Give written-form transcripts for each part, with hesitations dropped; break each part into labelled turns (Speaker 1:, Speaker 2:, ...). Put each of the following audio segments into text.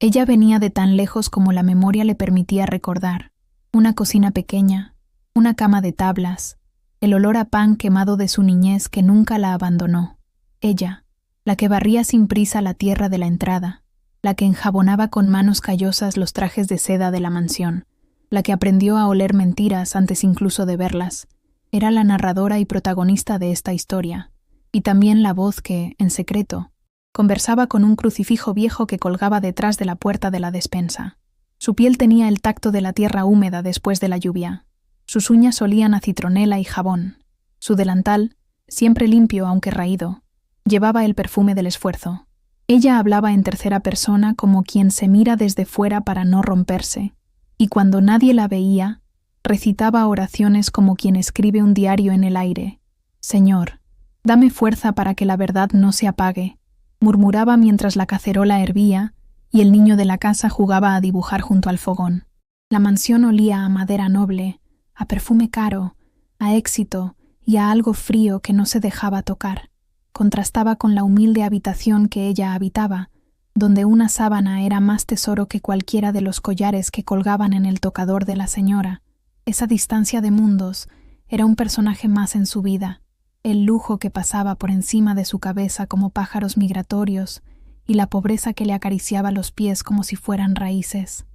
Speaker 1: Ella venía de tan lejos como la memoria le permitía recordar. Una cocina pequeña, una cama de tablas, el olor a pan quemado de su niñez que nunca la abandonó. Ella, la que barría sin prisa la tierra de la entrada, la que enjabonaba con manos callosas los trajes de seda de la mansión, la que aprendió a oler mentiras antes incluso de verlas, era la narradora y protagonista de esta historia, y también la voz que, en secreto, conversaba con un crucifijo viejo que colgaba detrás de la puerta de la despensa. Su piel tenía el tacto de la tierra húmeda después de la lluvia. Sus uñas olían a citronela y jabón. Su delantal, siempre limpio aunque raído, llevaba el perfume del esfuerzo. Ella hablaba en tercera persona como quien se mira desde fuera para no romperse, y cuando nadie la veía, recitaba oraciones como quien escribe un diario en el aire. «Señor, dame fuerza para que la verdad no se apague», murmuraba mientras la cacerola hervía y el niño de la casa jugaba a dibujar junto al fogón. La mansión olía a madera noble, a perfume caro, a éxito y a algo frío que no se dejaba tocar. Contrastaba con la humilde habitación que ella habitaba, donde una sábana era más tesoro que cualquiera de los collares que colgaban en el tocador de la señora. Esa distancia de mundos era un personaje más en su vida, el lujo que pasaba por encima de su cabeza como pájaros migratorios y la pobreza que le acariciaba los pies como si fueran raíces.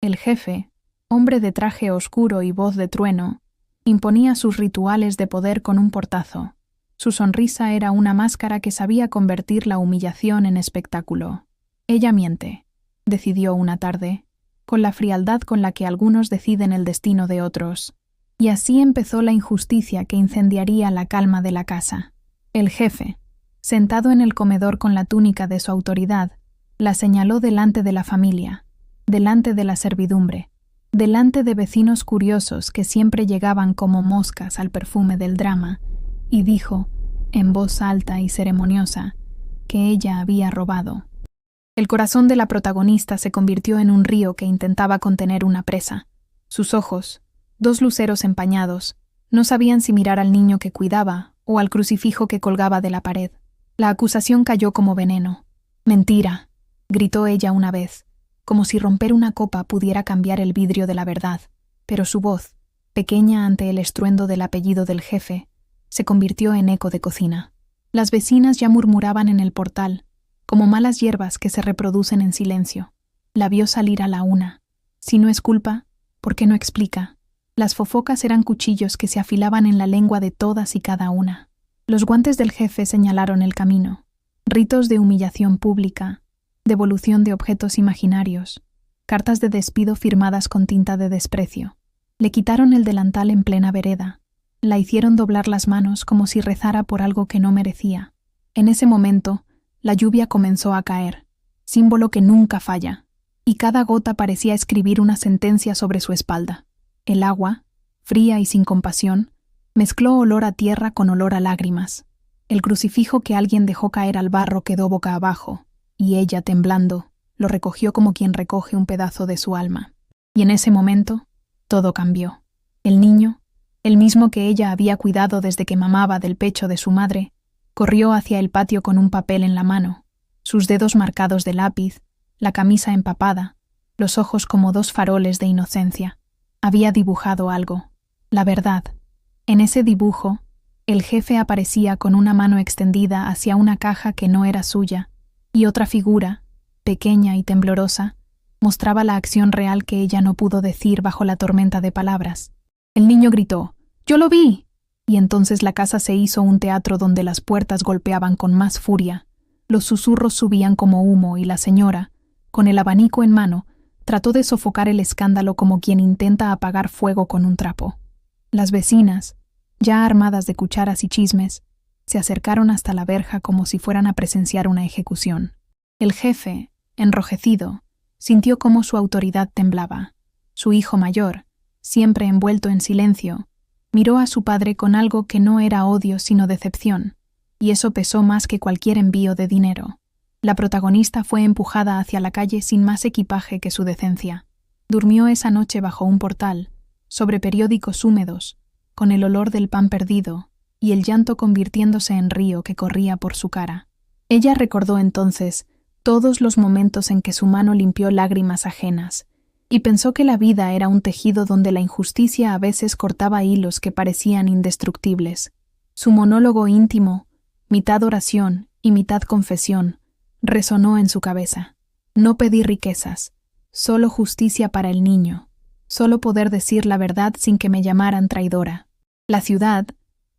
Speaker 1: El jefe, hombre de traje oscuro y voz de trueno, imponía sus rituales de poder con un portazo. Su sonrisa era una máscara que sabía convertir la humillación en espectáculo. «Ella miente», decidió una tarde, con la frialdad con la que algunos deciden el destino de otros. Y así empezó la injusticia que incendiaría la calma de la casa. El jefe, sentado en el comedor con la túnica de su autoridad, la señaló delante de la familia, delante de la servidumbre, delante de vecinos curiosos que siempre llegaban como moscas al perfume del drama, y dijo, en voz alta y ceremoniosa, que ella había robado. El corazón de la protagonista se convirtió en un río que intentaba contener una presa. Sus ojos, dos luceros empañados, no sabían si mirar al niño que cuidaba o al crucifijo que colgaba de la pared. La acusación cayó como veneno. «Mentira», gritó ella una vez, como si romper una copa pudiera cambiar el vidrio de la verdad, pero su voz, pequeña ante el estruendo del apellido del jefe, se convirtió en eco de cocina. Las vecinas ya murmuraban en el portal, como malas hierbas que se reproducen en silencio. La vio salir a la una. Si no es culpa, ¿por qué no explica? Las fofocas eran cuchillos que se afilaban en la lengua de todas y cada una. Los guantes del jefe señalaron el camino. Ritos de humillación pública, devolución de objetos imaginarios, cartas de despido firmadas con tinta de desprecio. Le quitaron el delantal en plena vereda. La hicieron doblar las manos como si rezara por algo que no merecía. En ese momento, la lluvia comenzó a caer, símbolo que nunca falla, y cada gota parecía escribir una sentencia sobre su espalda. El agua, fría y sin compasión, mezcló olor a tierra con olor a lágrimas. El crucifijo que alguien dejó caer al barro quedó boca abajo, y ella, temblando, lo recogió como quien recoge un pedazo de su alma. Y en ese momento, todo cambió. El niño, el mismo que ella había cuidado desde que mamaba del pecho de su madre, corrió hacia el patio con un papel en la mano, sus dedos marcados de lápiz, la camisa empapada, los ojos como dos faroles de inocencia. Había dibujado algo, la verdad. En ese dibujo, el jefe aparecía con una mano extendida hacia una caja que no era suya, y otra figura, pequeña y temblorosa, mostraba la acción real que ella no pudo decir bajo la tormenta de palabras. El niño gritó, «¡Yo lo vi!», y entonces la casa se hizo un teatro donde las puertas golpeaban con más furia, los susurros subían como humo y la señora, con el abanico en mano, trató de sofocar el escándalo como quien intenta apagar fuego con un trapo. Las vecinas, ya armadas de cucharas y chismes, se acercaron hasta la verja como si fueran a presenciar una ejecución. El jefe, enrojecido, sintió cómo su autoridad temblaba. Su hijo mayor, siempre envuelto en silencio, miró a su padre con algo que no era odio sino decepción, y eso pesó más que cualquier envío de dinero. La protagonista fue empujada hacia la calle sin más equipaje que su decencia. Durmió esa noche bajo un portal, sobre periódicos húmedos, con el olor del pan perdido y el llanto convirtiéndose en río que corría por su cara. Ella recordó entonces todos los momentos en que su mano limpió lágrimas ajenas, y pensó que la vida era un tejido donde la injusticia a veces cortaba hilos que parecían indestructibles. Su monólogo íntimo, mitad oración y mitad confesión, resonó en su cabeza. No pedí riquezas, solo justicia para el niño, solo poder decir la verdad sin que me llamaran traidora. La ciudad,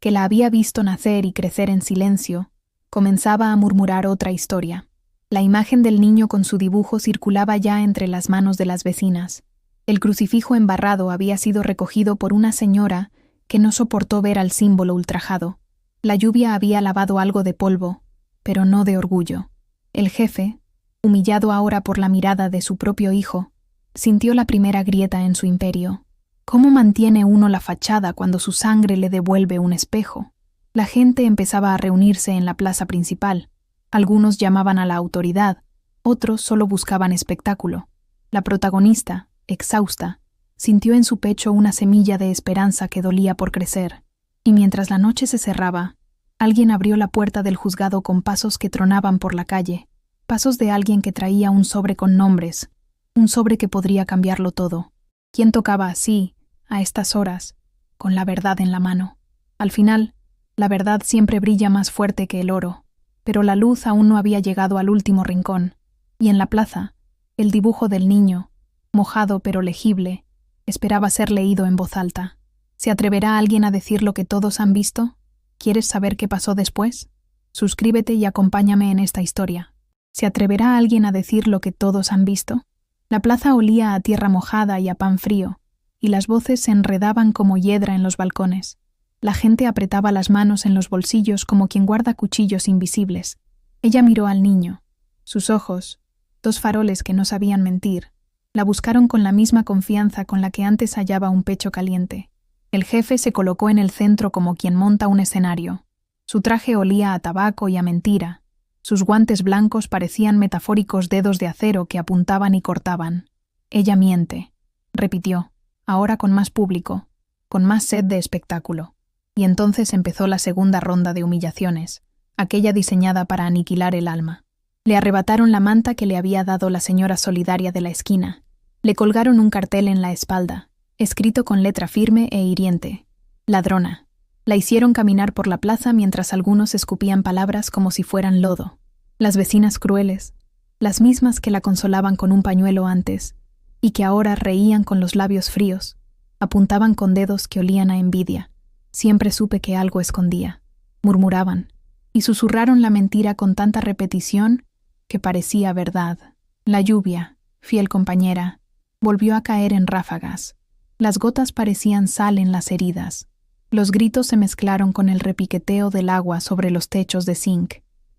Speaker 1: que la había visto nacer y crecer en silencio, comenzaba a murmurar otra historia. La imagen del niño con su dibujo circulaba ya entre las manos de las vecinas. El crucifijo embarrado había sido recogido por una señora que no soportó ver al símbolo ultrajado. La lluvia había lavado algo de polvo, pero no de orgullo. El jefe, humillado ahora por la mirada de su propio hijo, sintió la primera grieta en su imperio. ¿Cómo mantiene uno la fachada cuando su sangre le devuelve un espejo? La gente empezaba a reunirse en la plaza principal. Algunos llamaban a la autoridad, otros solo buscaban espectáculo. La protagonista, exhausta, sintió en su pecho una semilla de esperanza que dolía por crecer. Y mientras la noche se cerraba, alguien abrió la puerta del juzgado con pasos que tronaban por la calle, pasos de alguien que traía un sobre con nombres, un sobre que podría cambiarlo todo. ¿Quién tocaba así, a estas horas, con la verdad en la mano? Al final, la verdad siempre brilla más fuerte que el oro. Pero la luz aún no había llegado al último rincón, y en la plaza, el dibujo del niño, mojado pero legible, esperaba ser leído en voz alta. ¿Se atreverá alguien a decir lo que todos han visto? ¿Quieres saber qué pasó después? Suscríbete y acompáñame en esta historia. ¿Se atreverá alguien a decir lo que todos han visto? La plaza olía a tierra mojada y a pan frío, y las voces se enredaban como hiedra en los balcones. La gente apretaba las manos en los bolsillos como quien guarda cuchillos invisibles. Ella miró al niño. Sus ojos, dos faroles que no sabían mentir, la buscaron con la misma confianza con la que antes hallaba un pecho caliente. El jefe se colocó en el centro como quien monta un escenario. Su traje olía a tabaco y a mentira. Sus guantes blancos parecían metafóricos dedos de acero que apuntaban y cortaban. Ella miente, repitió, ahora con más público, con más sed de espectáculo. Y entonces empezó la segunda ronda de humillaciones, aquella diseñada para aniquilar el alma. Le arrebataron la manta que le había dado la señora solidaria de la esquina. Le colgaron un cartel en la espalda, escrito con letra firme e hiriente: ladrona. La hicieron caminar por la plaza mientras algunos escupían palabras como si fueran lodo. Las vecinas crueles, las mismas que la consolaban con un pañuelo antes, y que ahora reían con los labios fríos, apuntaban con dedos que olían a envidia. Siempre supe que algo escondía, murmuraban, y susurraron la mentira con tanta repetición que parecía verdad. La lluvia, fiel compañera, volvió a caer en ráfagas. Las gotas parecían sal en las heridas. Los gritos se mezclaron con el repiqueteo del agua sobre los techos de zinc,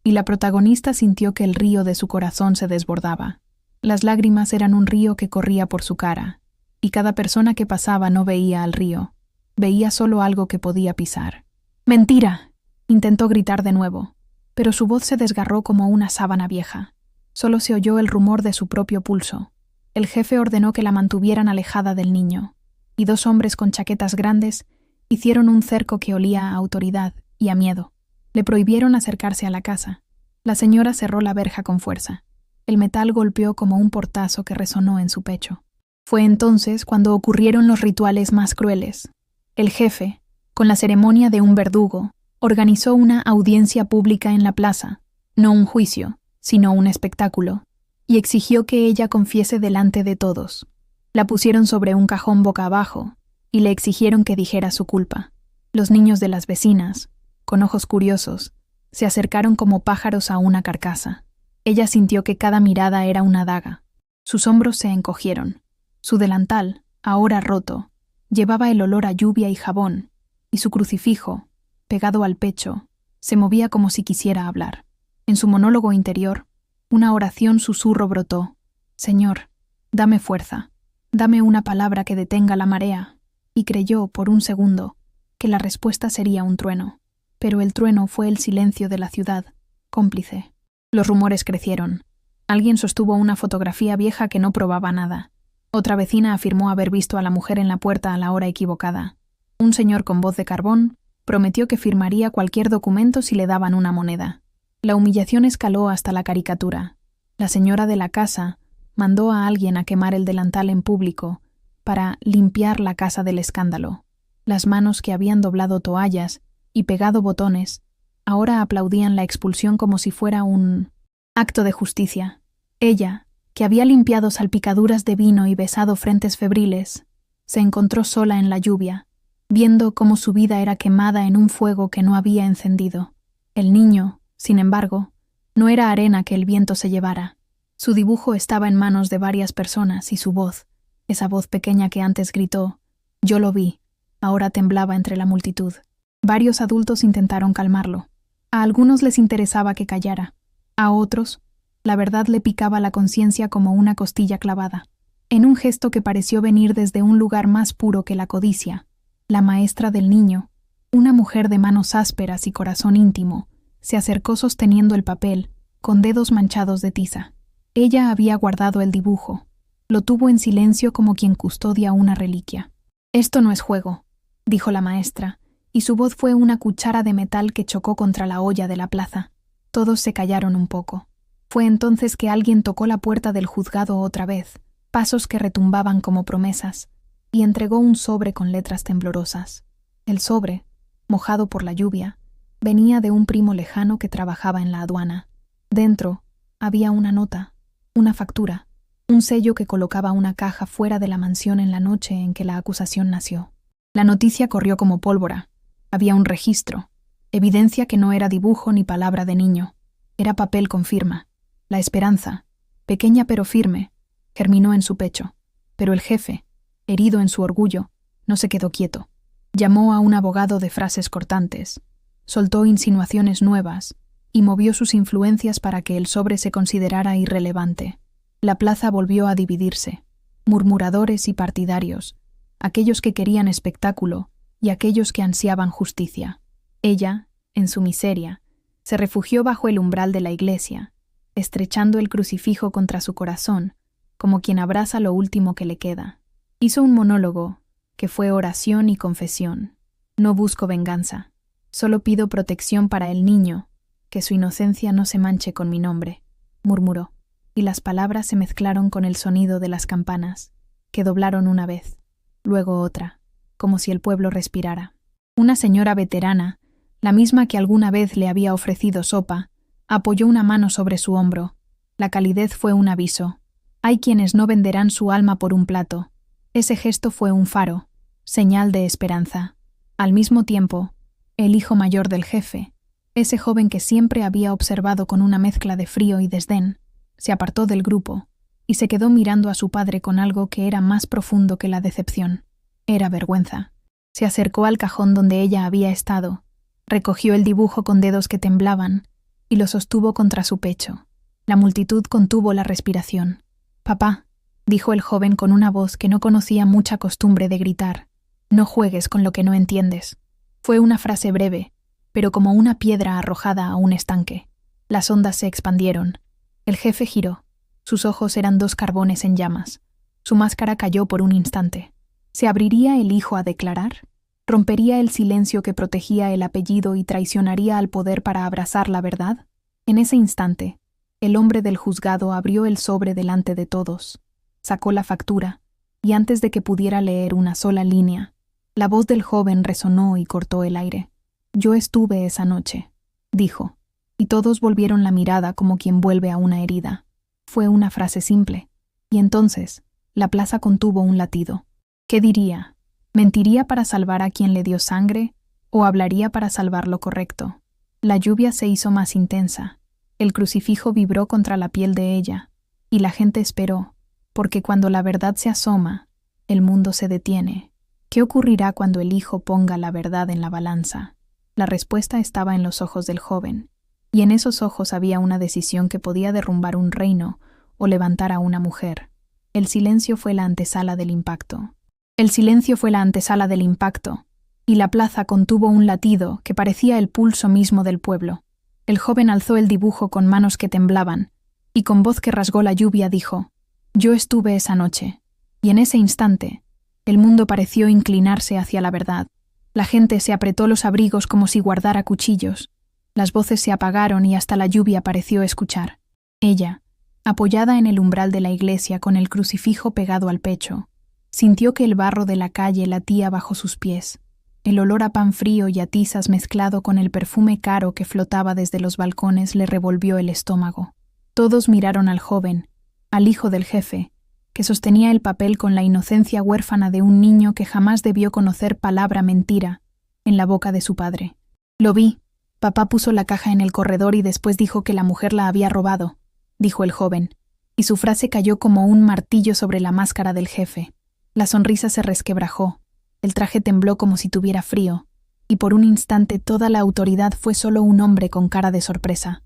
Speaker 1: y la protagonista sintió que el río de su corazón se desbordaba. Las lágrimas eran un río que corría por su cara, y cada persona que pasaba no veía al río. Veía solo algo que podía pisar. ¡Mentira!, intentó gritar de nuevo, pero su voz se desgarró como una sábana vieja. Solo se oyó el rumor de su propio pulso. El jefe ordenó que la mantuvieran alejada del niño, y dos hombres con chaquetas grandes hicieron un cerco que olía a autoridad y a miedo. Le prohibieron acercarse a la casa. La señora cerró la verja con fuerza. El metal golpeó como un portazo que resonó en su pecho. Fue entonces cuando ocurrieron los rituales más crueles. El jefe, con la ceremonia de un verdugo, organizó una audiencia pública en la plaza, no un juicio, sino un espectáculo, y exigió que ella confiese delante de todos. La pusieron sobre un cajón boca abajo y le exigieron que dijera su culpa. Los niños de las vecinas, con ojos curiosos, se acercaron como pájaros a una carcasa. Ella sintió que cada mirada era una daga. Sus hombros se encogieron. Su delantal, ahora roto, llevaba el olor a lluvia y jabón, y su crucifijo, pegado al pecho, se movía como si quisiera hablar. En su monólogo interior, una oración susurro brotó: Señor, dame fuerza, dame una palabra que detenga la marea. Y creyó, por un segundo, que la respuesta sería un trueno. Pero el trueno fue el silencio de la ciudad, cómplice. Los rumores crecieron. Alguien sostuvo una fotografía vieja que no probaba nada. Otra vecina afirmó haber visto a la mujer en la puerta a la hora equivocada. Un señor con voz de carbón prometió que firmaría cualquier documento si le daban una moneda. La humillación escaló hasta la caricatura. La señora de la casa mandó a alguien a quemar el delantal en público para limpiar la casa del escándalo. Las manos que habían doblado toallas y pegado botones ahora aplaudían la expulsión como si fuera un acto de justicia. Ella, que había limpiado salpicaduras de vino y besado frentes febriles, se encontró sola en la lluvia, viendo cómo su vida era quemada en un fuego que no había encendido. El niño, sin embargo, no era arena que el viento se llevara. Su dibujo estaba en manos de varias personas y su voz, esa voz pequeña que antes gritó, «Yo lo vi», ahora temblaba entre la multitud. Varios adultos intentaron calmarlo. A algunos les interesaba que callara. A otros, la verdad le picaba la conciencia como una costilla clavada. En un gesto que pareció venir desde un lugar más puro que la codicia, la maestra del niño, una mujer de manos ásperas y corazón íntimo, se acercó sosteniendo el papel, con dedos manchados de tiza. Ella había guardado el dibujo. Lo tuvo en silencio como quien custodia una reliquia. «Esto no es juego», dijo la maestra, y su voz fue una cuchara de metal que chocó contra la olla de la plaza. Todos se callaron un poco. Fue entonces que alguien tocó la puerta del juzgado otra vez, pasos que retumbaban como promesas, y entregó un sobre con letras temblorosas. El sobre, mojado por la lluvia, venía de un primo lejano que trabajaba en la aduana. Dentro había una nota, una factura, un sello que colocaba una caja fuera de la mansión en la noche en que la acusación nació. La noticia corrió como pólvora. Había un registro, evidencia que no era dibujo ni palabra de niño. Era papel con firma. La esperanza, pequeña pero firme, germinó en su pecho. Pero el jefe, herido en su orgullo, no se quedó quieto. Llamó a un abogado de frases cortantes, soltó insinuaciones nuevas y movió sus influencias para que el sobre se considerara irrelevante. La plaza volvió a dividirse, murmuradores y partidarios, aquellos que querían espectáculo y aquellos que ansiaban justicia. Ella, en su miseria, se refugió bajo el umbral de la iglesia, estrechando el crucifijo contra su corazón, como quien abraza lo último que le queda. Hizo un monólogo, que fue oración y confesión. «No busco venganza, solo pido protección para el niño, que su inocencia no se manche con mi nombre», murmuró, y las palabras se mezclaron con el sonido de las campanas, que doblaron una vez, luego otra, como si el pueblo respirara. Una señora veterana, la misma que alguna vez le había ofrecido sopa, apoyó una mano sobre su hombro. La calidez fue un aviso. Hay quienes no venderán su alma por un plato. Ese gesto fue un faro, señal de esperanza. Al mismo tiempo, el hijo mayor del jefe, ese joven que siempre había observado con una mezcla de frío y desdén, se apartó del grupo y se quedó mirando a su padre con algo que era más profundo que la decepción. Era vergüenza. Se acercó al cajón donde ella había estado, recogió el dibujo con dedos que temblaban y lo sostuvo contra su pecho. La multitud contuvo la respiración. «Papá», dijo el joven con una voz que no conocía mucha costumbre de gritar, «no juegues con lo que no entiendes». Fue una frase breve, pero como una piedra arrojada a un estanque. Las ondas se expandieron. El jefe giró. Sus ojos eran dos carbones en llamas. Su máscara cayó por un instante. ¿Se abriría el hijo a declarar? ¿Rompería el silencio que protegía el apellido y traicionaría al poder para abrazar la verdad? En ese instante, el hombre del juzgado abrió el sobre delante de todos, sacó la factura, y antes de que pudiera leer una sola línea, la voz del joven resonó y cortó el aire. «Yo estuve esa noche», dijo, y todos volvieron la mirada como quien vuelve a una herida. Fue una frase simple, y entonces la plaza contuvo un latido. ¿Qué diría? ¿Mentiría para salvar a quien le dio sangre o hablaría para salvar lo correcto? La lluvia se hizo más intensa. El crucifijo vibró contra la piel de ella, y la gente esperó, porque cuando la verdad se asoma, el mundo se detiene. ¿Qué ocurrirá cuando el hijo ponga la verdad en la balanza? La respuesta estaba en los ojos del joven, y en esos ojos había una decisión que podía derrumbar un reino o levantar a una mujer. El silencio fue la antesala del impacto. El silencio fue la antesala del impacto, y la plaza contuvo un latido que parecía el pulso mismo del pueblo. El joven alzó el dibujo con manos que temblaban, y con voz que rasgó la lluvia dijo, «Yo estuve esa noche», y en ese instante, el mundo pareció inclinarse hacia la verdad. La gente se apretó los abrigos como si guardara cuchillos. Las voces se apagaron y hasta la lluvia pareció escuchar. Ella, Apoyada en el umbral de la iglesia con el crucifijo pegado al pecho, sintió que el barro de la calle latía bajo sus pies. El olor a pan frío y a tizas mezclado con el perfume caro que flotaba desde los balcones le revolvió el estómago. Todos miraron al joven, al hijo del jefe, que sostenía el papel con la inocencia huérfana de un niño que jamás debió conocer palabra mentira en la boca de su padre. «Lo vi. Papá puso la caja en el corredor y después dijo que la mujer la había robado», dijo el joven, y su frase cayó como un martillo sobre la máscara del jefe. La sonrisa se resquebrajó, el traje tembló como si tuviera frío, y por un instante toda la autoridad fue solo un hombre con cara de sorpresa.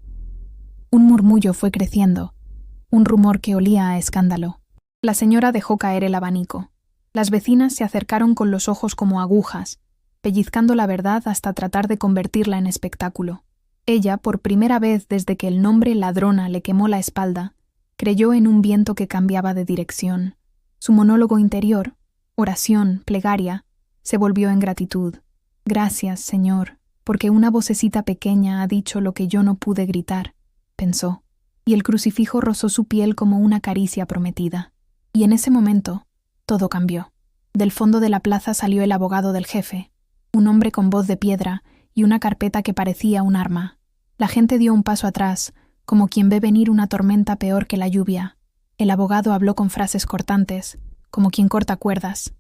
Speaker 1: Un murmullo fue creciendo, un rumor que olía a escándalo. La señora dejó caer el abanico. Las vecinas se acercaron con los ojos como agujas, pellizcando la verdad hasta tratar de convertirla en espectáculo. Ella, por primera vez desde que el nombre ladrona le quemó la espalda, creyó en un viento que cambiaba de dirección. Su monólogo interior, oración, plegaria, se volvió en gratitud. «Gracias, Señor, porque una vocecita pequeña ha dicho lo que yo no pude gritar», pensó, y el crucifijo rozó su piel como una caricia prometida. Y en ese momento, todo cambió. Del fondo de la plaza salió el abogado del jefe, un hombre con voz de piedra y una carpeta que parecía un arma. La gente dio un paso atrás, como quien ve venir una tormenta peor que la lluvia. El abogado habló con frases cortantes, como quien corta cuerdas.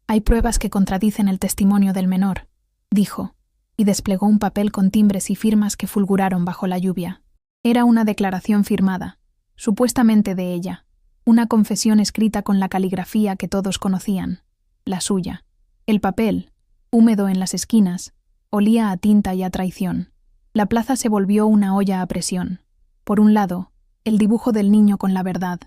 Speaker 1: «Hay pruebas que contradicen el testimonio del menor», dijo, y desplegó un papel con timbres y firmas que fulguraron bajo la lluvia. Era una declaración firmada, supuestamente de ella, una confesión escrita con la caligrafía que todos conocían, la suya. El papel, húmedo en las esquinas, olía a tinta y a traición. La plaza se volvió una olla a presión. Por un lado, el dibujo del niño con la verdad.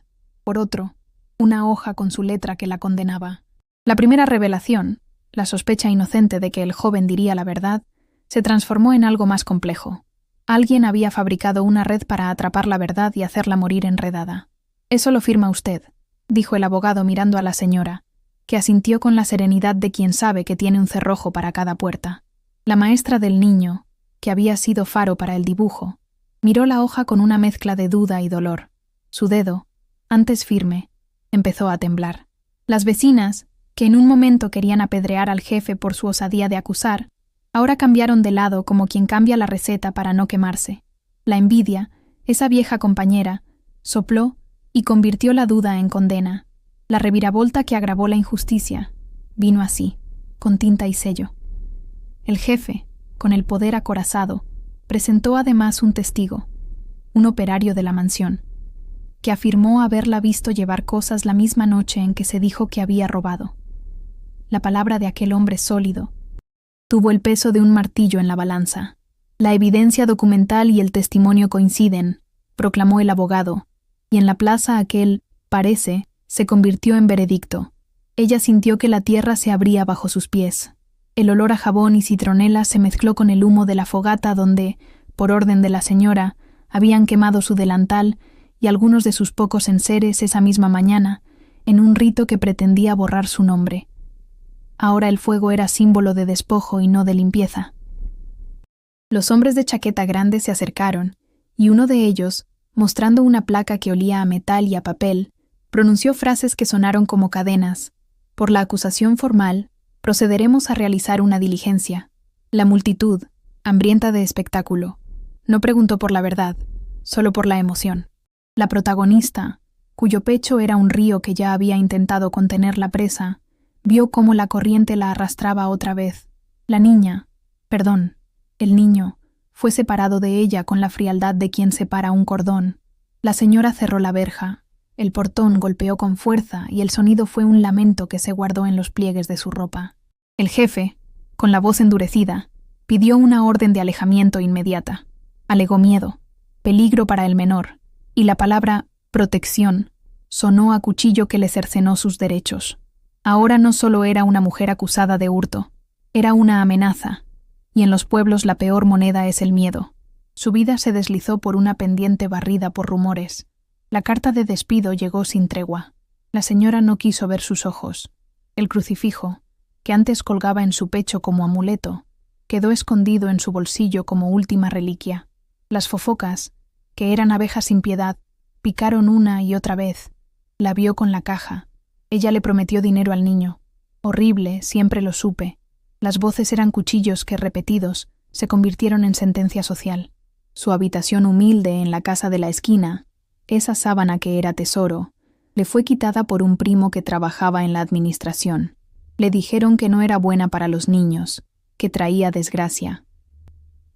Speaker 1: Por otro, una hoja con su letra que la condenaba. La primera revelación, la sospecha inocente de que el joven diría la verdad, se transformó en algo más complejo. Alguien había fabricado una red para atrapar la verdad y hacerla morir enredada. «Eso lo firma usted», dijo el abogado mirando a la señora, que asintió con la serenidad de quien sabe que tiene un cerrojo para cada puerta. La maestra del niño, que había sido faro para el dibujo, miró la hoja con una mezcla de duda y dolor. Su dedo, antes firme, empezó a temblar. Las vecinas, que en un momento querían apedrear al jefe por su osadía de acusar, ahora cambiaron de lado como quien cambia la receta para no quemarse. La envidia, esa vieja compañera, sopló y convirtió la duda en condena. La reviravolta que agravó la injusticia vino así, con tinta y sello. El jefe, con el poder acorazado, presentó además un testigo, un operario de la mansión, que afirmó haberla visto llevar cosas la misma noche en que se dijo que había robado. La palabra de aquel hombre sólido tuvo el peso de un martillo en la balanza. «La evidencia documental y el testimonio coinciden», proclamó el abogado, y en la plaza aquel «parece» se convirtió en veredicto. Ella sintió que la tierra se abría bajo sus pies. El olor a jabón y citronela se mezcló con el humo de la fogata donde, por orden de la señora, habían quemado su delantal y algunos de sus pocos enseres esa misma mañana, en un rito que pretendía borrar su nombre. Ahora el fuego era símbolo de despojo y no de limpieza. Los hombres de chaqueta grande se acercaron, y uno de ellos, mostrando una placa que olía a metal y a papel, pronunció frases que sonaron como cadenas. «Por la acusación formal, procederemos a realizar una diligencia». La multitud, hambrienta de espectáculo, no preguntó por la verdad, solo por la emoción. La protagonista, cuyo pecho era un río que ya había intentado contener la presa, vio cómo la corriente la arrastraba otra vez. La niña, el niño, fue separado de ella con la frialdad de quien separa un cordón. La señora cerró la verja, el portón golpeó con fuerza y el sonido fue un lamento que se guardó en los pliegues de su ropa. El jefe, con la voz endurecida, pidió una orden de alejamiento inmediata. Alegó miedo, peligro para el menor, y la palabra «protección» sonó a cuchillo que le cercenó sus derechos. Ahora no solo era una mujer acusada de hurto, era una amenaza, y en los pueblos la peor moneda es el miedo. Su vida se deslizó por una pendiente barrida por rumores. La carta de despido llegó sin tregua. La señora no quiso ver sus ojos. El crucifijo, que antes colgaba en su pecho como amuleto, quedó escondido en su bolsillo como última reliquia. Las fofocas, que eran abejas sin piedad, Picaron una y otra vez. La vio con la caja. Ella le prometió dinero al niño. Horrible, siempre lo supe. Las voces eran cuchillos que, repetidos, se convirtieron en sentencia social. Su habitación humilde en la casa de la esquina, esa sábana que era tesoro, le fue quitada por un primo que trabajaba en la administración. Le dijeron que no era buena para los niños, que traía desgracia.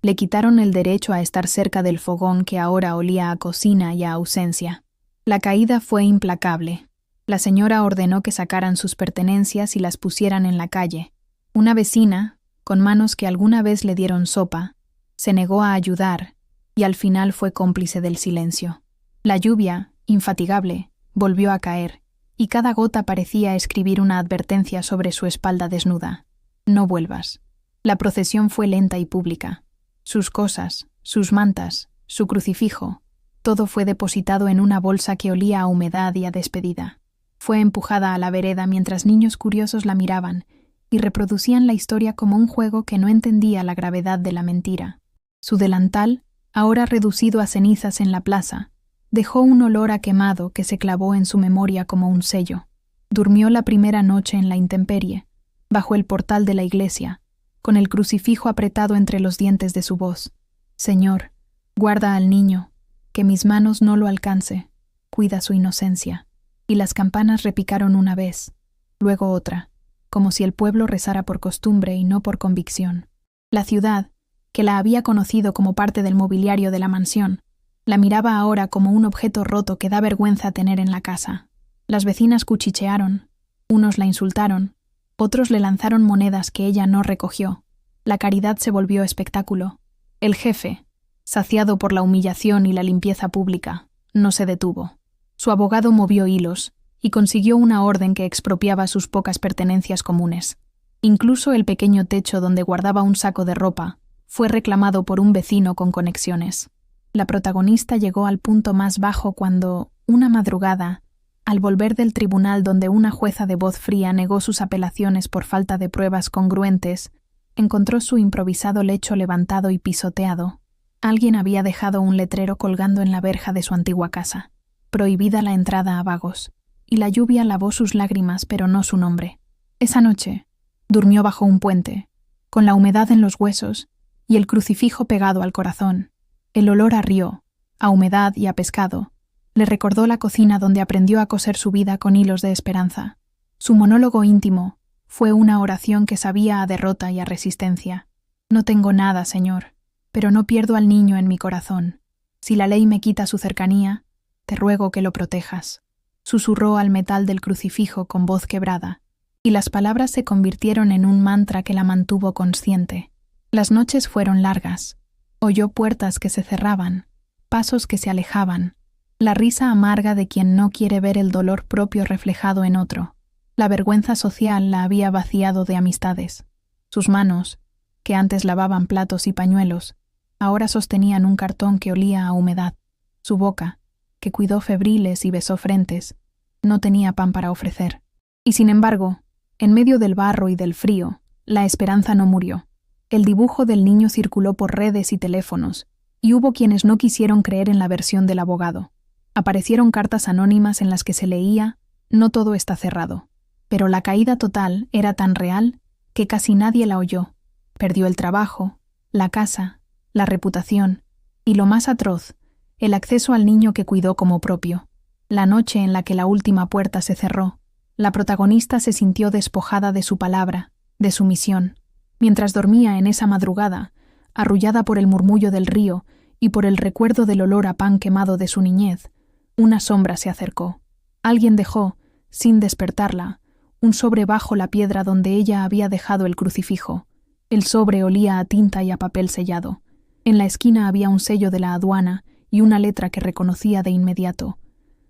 Speaker 1: Le quitaron el derecho a estar cerca del fogón que ahora olía a cocina y a ausencia. La caída fue implacable. La señora ordenó que sacaran sus pertenencias y las pusieran en la calle. Una vecina, con manos que alguna vez le dieron sopa, se negó a ayudar y al final fue cómplice del silencio. La lluvia, infatigable, volvió a caer, y cada gota parecía escribir una advertencia sobre su espalda desnuda. No vuelvas. La procesión fue lenta y pública. Sus cosas, sus mantas, su crucifijo, todo fue depositado en una bolsa que olía a humedad y a despedida. Fue empujada a la vereda mientras niños curiosos la miraban y reproducían la historia como un juego que no entendía la gravedad de la mentira. Su delantal, ahora reducido a cenizas en la plaza, dejó un olor a quemado que se clavó en su memoria como un sello. Durmió la primera noche en la intemperie, bajo el portal de la iglesia, con el crucifijo apretado entre los dientes de su voz. Señor, guarda al niño, que mis manos no lo alcance, cuida su inocencia. Y las campanas repicaron una vez, luego otra, como si el pueblo rezara por costumbre y no por convicción. La ciudad, que la había conocido como parte del mobiliario de la mansión, la miraba ahora como un objeto roto que da vergüenza tener en la casa. Las vecinas cuchichearon, unos la insultaron, otros le lanzaron monedas que ella no recogió. La caridad se volvió espectáculo. El jefe, saciado por la humillación y la limpieza pública, no se detuvo. Su abogado movió hilos y consiguió una orden que expropiaba sus pocas pertenencias comunes. Incluso el pequeño techo donde guardaba un saco de ropa fue reclamado por un vecino con conexiones. La protagonista llegó al punto más bajo cuando, una madrugada, al volver del tribunal donde una jueza de voz fría negó sus apelaciones por falta de pruebas congruentes, encontró su improvisado lecho levantado y pisoteado. Alguien había dejado un letrero colgando en la verja de su antigua casa. Prohibida la entrada a vagos, y la lluvia lavó sus lágrimas pero no su nombre. Esa noche, durmió bajo un puente, con la humedad en los huesos y el crucifijo pegado al corazón. El olor a río, a humedad y a pescado, le recordó la cocina donde aprendió a coser su vida con hilos de esperanza. Su monólogo íntimo fue una oración que sabía a derrota y a resistencia. No tengo nada, Señor, pero no pierdo al niño en mi corazón. Si la ley me quita su cercanía, te ruego que lo protejas. Susurró al metal del crucifijo con voz quebrada, y las palabras se convirtieron en un mantra que la mantuvo consciente. Las noches fueron largas. Oyó puertas que se cerraban, pasos que se alejaban, la risa amarga de quien no quiere ver el dolor propio reflejado en otro. La vergüenza social la había vaciado de amistades. Sus manos, que antes lavaban platos y pañuelos, ahora sostenían un cartón que olía a humedad. Su boca, que cuidó febriles y besó frentes, no tenía pan para ofrecer. Y sin embargo, en medio del barro y del frío, la esperanza no murió. El dibujo del niño circuló por redes y teléfonos, y hubo quienes no quisieron creer en la versión del abogado. Aparecieron cartas anónimas en las que se leía: no todo está cerrado. Pero la caída total era tan real que casi nadie la oyó. Perdió el trabajo, la casa, la reputación, y lo más atroz, el acceso al niño que cuidó como propio. La noche en la que la última puerta se cerró, la protagonista se sintió despojada de su palabra, de su misión. Mientras dormía en esa madrugada, arrullada por el murmullo del río y por el recuerdo del olor a pan quemado de su niñez, una sombra se acercó. Alguien dejó, sin despertarla, un sobre bajo la piedra donde ella había dejado el crucifijo. El sobre olía a tinta y a papel sellado. En la esquina había un sello de la aduana y una letra que reconocía de inmediato,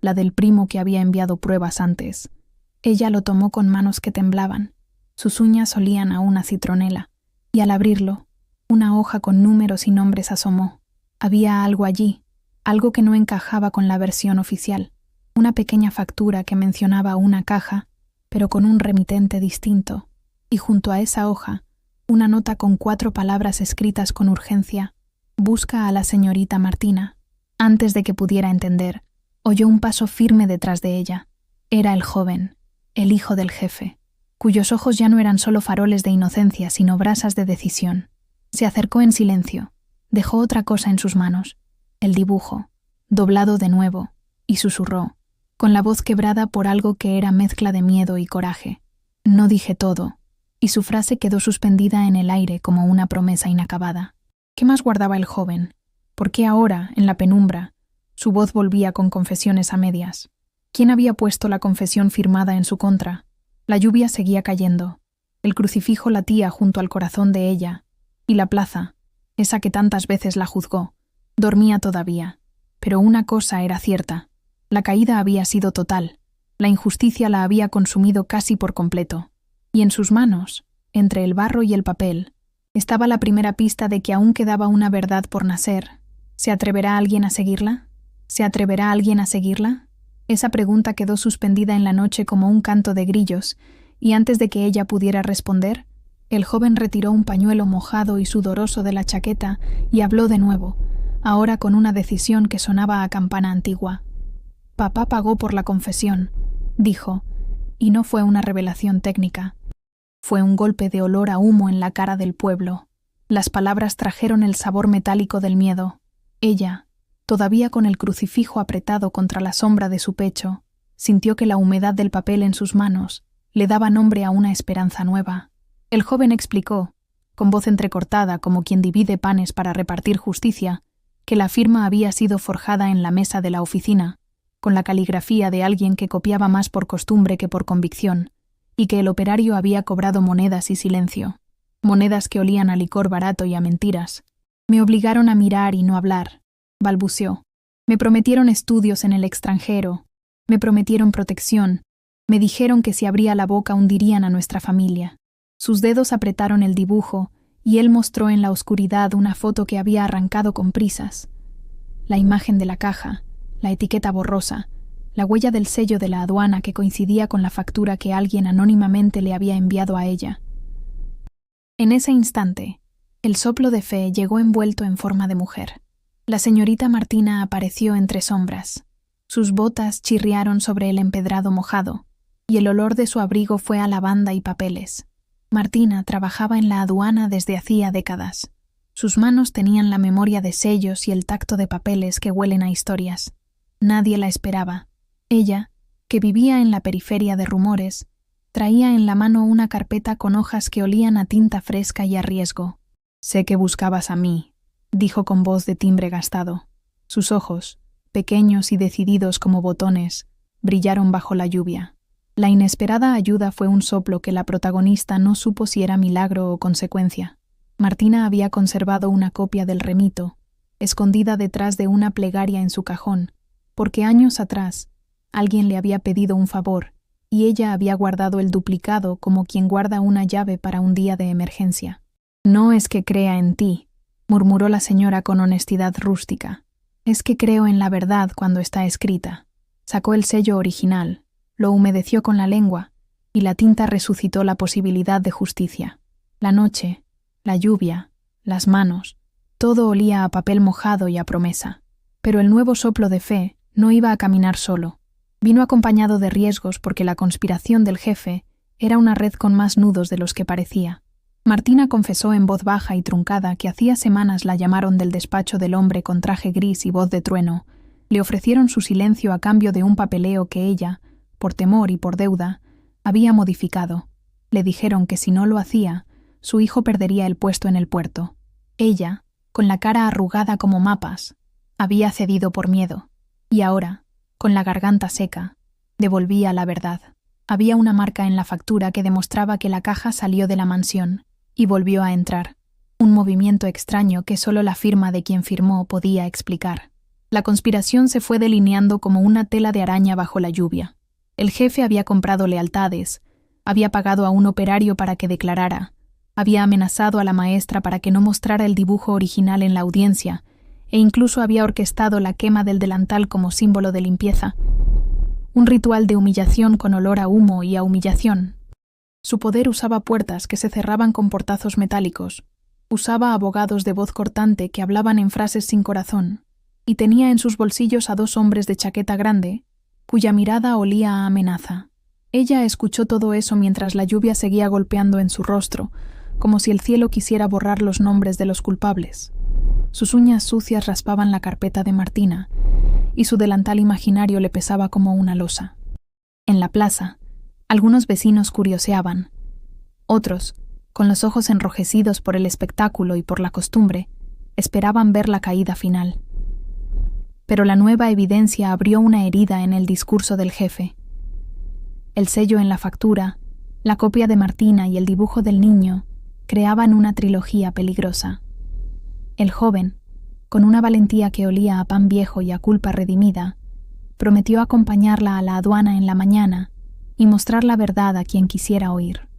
Speaker 1: la del primo que había enviado pruebas antes. Ella lo tomó con manos que temblaban. Sus uñas olían a una citronela, y al abrirlo, una hoja con números y nombres asomó. Había algo allí, algo que no encajaba con la versión oficial, una pequeña factura que mencionaba una caja, pero con un remitente distinto, y junto a esa hoja, una nota con 4 palabras escritas con urgencia: busca a la señorita Martina. Antes de que pudiera entender, Oyó un paso firme detrás de ella. Era el joven, el hijo del jefe, cuyos ojos ya no eran solo faroles de inocencia, sino brasas de decisión. Se acercó en silencio, dejó otra cosa en sus manos, el dibujo, doblado de nuevo, y susurró, con la voz quebrada por algo que era mezcla de miedo y coraje. No dije todo, y su frase quedó suspendida en el aire como una promesa inacabada. ¿Qué más guardaba el joven? ¿Por qué ahora, en la penumbra, su voz volvía con confesiones a medias? ¿Quién había puesto la confesión firmada en su contra? La lluvia seguía cayendo. El crucifijo latía junto al corazón de ella, y la plaza, esa que tantas veces la juzgó, dormía todavía. Pero una cosa era cierta: la caída había sido total, la injusticia la había consumido casi por completo, y en sus manos, entre el barro y el papel, estaba la primera pista de que aún quedaba una verdad por nacer. ¿Se atreverá alguien a seguirla? ¿Se atreverá alguien a seguirla? Esa pregunta quedó suspendida en la noche como un canto de grillos, y antes de que ella pudiera responder, el joven retiró un pañuelo mojado y sudoroso de la chaqueta y habló de nuevo, ahora con una decisión que sonaba a campana antigua. «Papá pagó por la confesión», dijo, y no fue una revelación técnica. Fue un golpe de olor a humo en la cara del pueblo. Las palabras trajeron el sabor metálico del miedo. Ella, todavía con el crucifijo apretado contra la sombra de su pecho, sintió que la humedad del papel en sus manos le daba nombre a una esperanza nueva. El joven explicó, con voz entrecortada como quien divide panes para repartir justicia, que la firma había sido forjada en la mesa de la oficina, con la caligrafía de alguien que copiaba más por costumbre que por convicción, y que el operario había cobrado monedas y silencio, monedas que olían a licor barato y a mentiras. «Me obligaron a mirar y no hablar», balbuceó. «Me prometieron estudios en el extranjero, me prometieron protección, me dijeron que si abría la boca hundirían a nuestra familia». Sus dedos apretaron el dibujo y él mostró en la oscuridad una foto que había arrancado con prisas. La imagen de la caja, la etiqueta borrosa, la huella del sello de la aduana que coincidía con la factura que alguien anónimamente le había enviado a ella. En ese instante, el soplo de fe llegó envuelto en forma de mujer. La señorita Martina apareció entre sombras. Sus botas chirriaron sobre el empedrado mojado, y el olor de su abrigo fue a lavanda y papeles. Martina trabajaba en la aduana desde hacía décadas. Sus manos tenían la memoria de sellos y el tacto de papeles que huelen a historias. Nadie la esperaba. Ella, que vivía en la periferia de rumores, traía en la mano una carpeta con hojas que olían a tinta fresca y a riesgo. «Sé que buscabas a mí», dijo con voz de timbre gastado. Sus ojos, pequeños y decididos como botones, brillaron bajo la lluvia. La inesperada ayuda fue un soplo que la protagonista no supo si era milagro o consecuencia. Martina había conservado una copia del remito, escondida detrás de una plegaria en su cajón, porque años atrás alguien le había pedido un favor y ella había guardado el duplicado como quien guarda una llave para un día de emergencia. «No es que crea en ti», murmuró la señora con honestidad rústica. «Es que creo en la verdad cuando está escrita». Sacó el sello original, lo humedeció con la lengua, y la tinta resucitó la posibilidad de justicia. La noche, la lluvia, las manos, todo olía a papel mojado y a promesa. Pero el nuevo soplo de fe no iba a caminar solo. Vino acompañado de riesgos porque la conspiración del jefe era una red con más nudos de los que parecía. Martina confesó en voz baja y truncada que hacía semanas la llamaron del despacho del hombre con traje gris y voz de trueno. Le ofrecieron su silencio a cambio de un papeleo que ella, por temor y por deuda, había modificado. Le dijeron que si no lo hacía, su hijo perdería el puesto en el puerto. Ella, con la cara arrugada como mapas, había cedido por miedo, y ahora, con la garganta seca, devolvía la verdad. Había una marca en la factura que demostraba que la caja salió de la mansión y volvió a entrar, un movimiento extraño que solo la firma de quien firmó podía explicar. La conspiración se fue delineando como una tela de araña bajo la lluvia. El jefe había comprado lealtades, había pagado a un operario para que declarara, había amenazado a la maestra para que no mostrara el dibujo original en la audiencia, e incluso había orquestado la quema del delantal como símbolo de limpieza. Un ritual de humillación con olor a humo y a humillación. Su poder usaba puertas que se cerraban con portazos metálicos, usaba abogados de voz cortante que hablaban en frases sin corazón, y tenía en sus bolsillos a 2 hombres de chaqueta grande, cuya mirada olía a amenaza. Ella escuchó todo eso mientras la lluvia seguía golpeando en su rostro, como si el cielo quisiera borrar los nombres de los culpables. Sus uñas sucias raspaban la carpeta de Martina, y su delantal imaginario le pesaba como una losa. En la plaza, algunos vecinos curioseaban. Otros, con los ojos enrojecidos por el espectáculo y por la costumbre, esperaban ver la caída final. Pero la nueva evidencia abrió una herida en el discurso del jefe. El sello en la factura, la copia de Martina y el dibujo del niño creaban una trilogía peligrosa. El joven, con una valentía que olía a pan viejo y a culpa redimida, prometió acompañarla a la aduana en la mañana y mostrar la verdad a quien quisiera oír.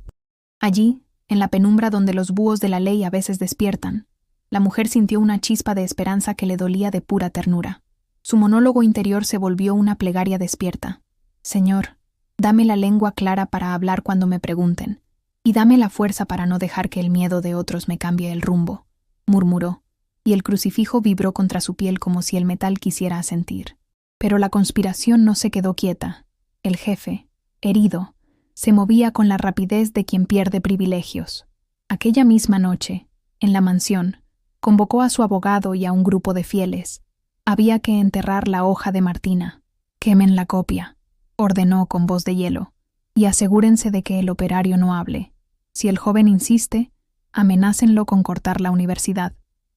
Speaker 1: Allí, en la penumbra donde los búhos de la ley a veces despiertan, la mujer sintió una chispa de esperanza que le dolía de pura ternura. Su monólogo interior se volvió una plegaria despierta. Señor, dame la lengua clara para hablar cuando me pregunten, y dame la fuerza para no dejar que el miedo de otros me cambie el rumbo, murmuró, y el crucifijo vibró contra su piel como si el metal quisiera asentir. Pero la conspiración no se quedó quieta. El jefe, herido, se movía con la rapidez de quien pierde privilegios. Aquella misma noche, en la mansión, convocó a su abogado y a un grupo de fieles. Había que enterrar la hoja de Martina. «Quemen la copia», ordenó con voz de hielo, «y asegúrense de que el operario no hable. Si el joven insiste, amenácenlo con cortar la universidad».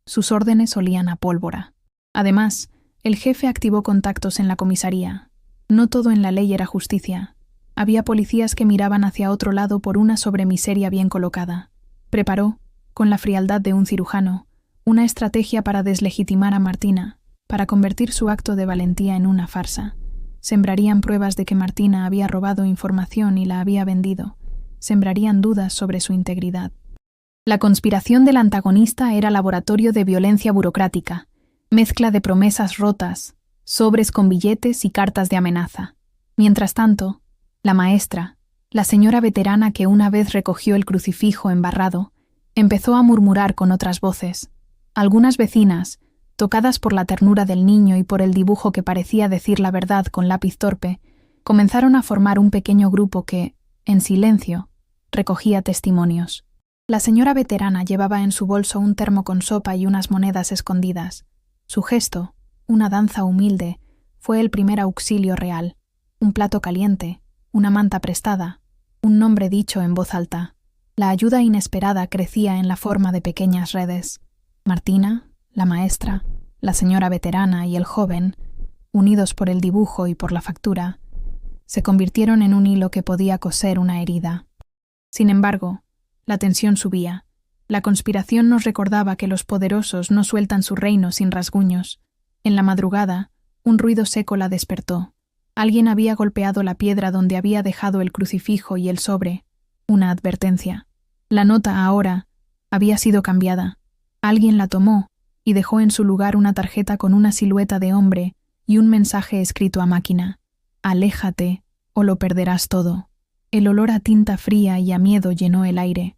Speaker 1: Sus órdenes olían a pólvora. Además, el jefe activó contactos en la comisaría. No todo en la ley era justicia. Había policías que miraban hacia otro lado por una sobremiseria bien colocada. Preparó, con la frialdad de un cirujano, una estrategia para deslegitimar a Martina, para convertir su acto de valentía en una farsa. Sembrarían pruebas de que Martina había robado información y la había vendido. Sembrarían dudas sobre su integridad. La conspiración del antagonista era laboratorio de violencia burocrática, mezcla de promesas rotas, sobres con billetes y cartas de amenaza. Mientras tanto, la maestra, la señora veterana que una vez recogió el crucifijo embarrado, empezó a murmurar con otras voces. Algunas vecinas, tocadas por la ternura del niño y por el dibujo que parecía decir la verdad con lápiz torpe, comenzaron a formar un pequeño grupo que, en silencio, recogía testimonios. La señora veterana llevaba en su bolso un termo con sopa y unas monedas escondidas. Su gesto, una danza humilde, fue el primer auxilio real. Un plato caliente, una manta prestada, un nombre dicho en voz alta. La ayuda inesperada crecía en la forma de pequeñas redes. Martina, la maestra, la señora veterana y el joven, unidos por el dibujo y por la factura, se convirtieron en un hilo que podía coser una herida. Sin embargo, la tensión subía. La conspiración nos recordaba que los poderosos no sueltan su reino sin rasguños. En la madrugada, un ruido seco la despertó. Alguien había golpeado la piedra donde había dejado el crucifijo y el sobre. Una advertencia. La nota ahora había sido cambiada. Alguien la tomó y dejó en su lugar una tarjeta con una silueta de hombre y un mensaje escrito a máquina. «Aléjate o lo perderás todo». El olor a tinta fría y a miedo llenó el aire.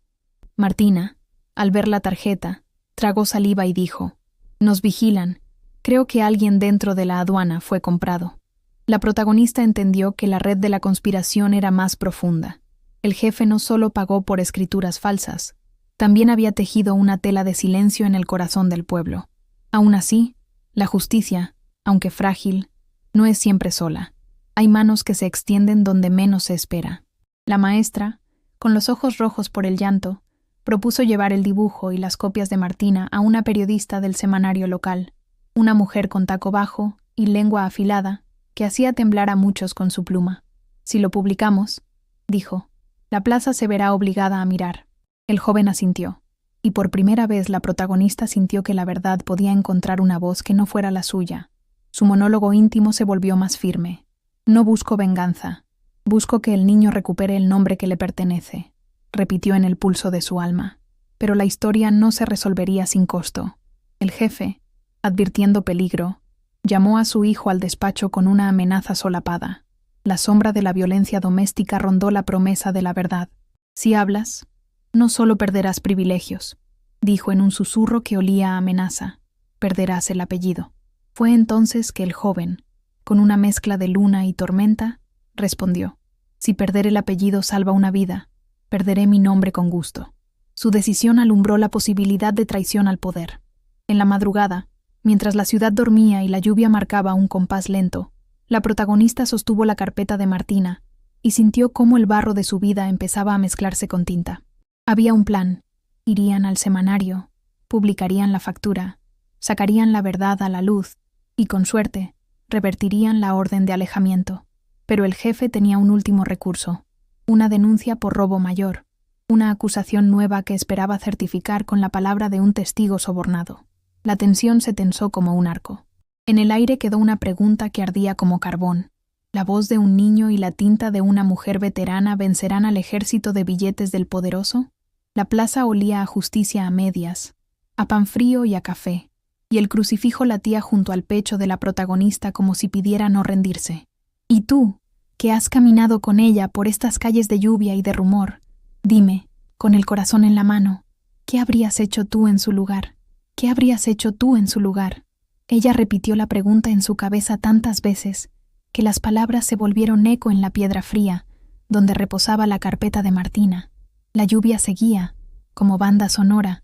Speaker 1: Martina, al ver la tarjeta, tragó saliva y dijo: «Nos vigilan. Creo que alguien dentro de la aduana fue comprado». La protagonista entendió que la red de la conspiración era más profunda. El jefe no solo pagó por escrituras falsas, también había tejido una tela de silencio en el corazón del pueblo. Aún así, la justicia, aunque frágil, no es siempre sola. Hay manos que se extienden donde menos se espera. La maestra, con los ojos rojos por el llanto, propuso llevar el dibujo y las copias de Martina a una periodista del semanario local, una mujer con taco bajo y lengua afilada, que hacía temblar a muchos con su pluma. «Si lo publicamos», dijo, «la plaza se verá obligada a mirar». El joven asintió, y por primera vez la protagonista sintió que la verdad podía encontrar una voz que no fuera la suya. Su monólogo íntimo se volvió más firme. «No busco venganza. Busco que el niño recupere el nombre que le pertenece», repitió en el pulso de su alma. Pero la historia no se resolvería sin costo. El jefe, advirtiendo peligro, llamó a su hijo al despacho con una amenaza solapada. La sombra de la violencia doméstica rondó la promesa de la verdad. «Si hablas, no solo perderás privilegios», dijo en un susurro que olía a amenaza, «perderás el apellido». Fue entonces que el joven, con una mezcla de luna y tormenta, respondió: «Si perder el apellido salva una vida, perderé mi nombre con gusto». Su decisión alumbró la posibilidad de traición al poder. En la madrugada, mientras la ciudad dormía y la lluvia marcaba un compás lento, la protagonista sostuvo la carpeta de Martina y sintió cómo el barro de su vida empezaba a mezclarse con tinta. Había un plan. Irían al semanario, publicarían la factura, sacarían la verdad a la luz y, con suerte, revertirían la orden de alejamiento. Pero el jefe tenía un último recurso: una denuncia por robo mayor, una acusación nueva que esperaba certificar con la palabra de un testigo sobornado. La tensión se tensó como un arco. En el aire quedó una pregunta que ardía como carbón. ¿La voz de un niño y la tinta de una mujer veterana vencerán al ejército de billetes del poderoso? La plaza olía a justicia a medias, a pan frío y a café, y el crucifijo latía junto al pecho de la protagonista como si pidiera no rendirse. Y tú, que has caminado con ella por estas calles de lluvia y de rumor, dime, con el corazón en la mano, ¿qué habrías hecho tú en su lugar? ¿Qué habrías hecho tú en su lugar? Ella repitió la pregunta en su cabeza tantas veces que las palabras se volvieron eco en la piedra fría, donde reposaba la carpeta de Martina. La lluvia seguía, como banda sonora,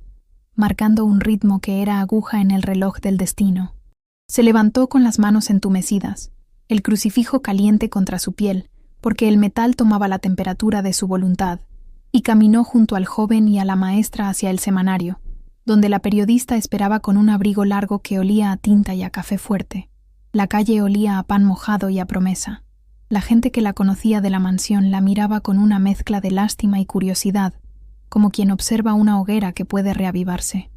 Speaker 1: marcando un ritmo que era aguja en el reloj del destino. Se levantó con las manos entumecidas, el crucifijo caliente contra su piel, porque el metal tomaba la temperatura de su voluntad, y caminó junto al joven y a la maestra hacia el semanario, donde la periodista esperaba con un abrigo largo que olía a tinta y a café fuerte. La calle olía a pan mojado y a promesa. La gente que la conocía de la mansión la miraba con una mezcla de lástima y curiosidad, como quien observa una hoguera que puede reavivarse.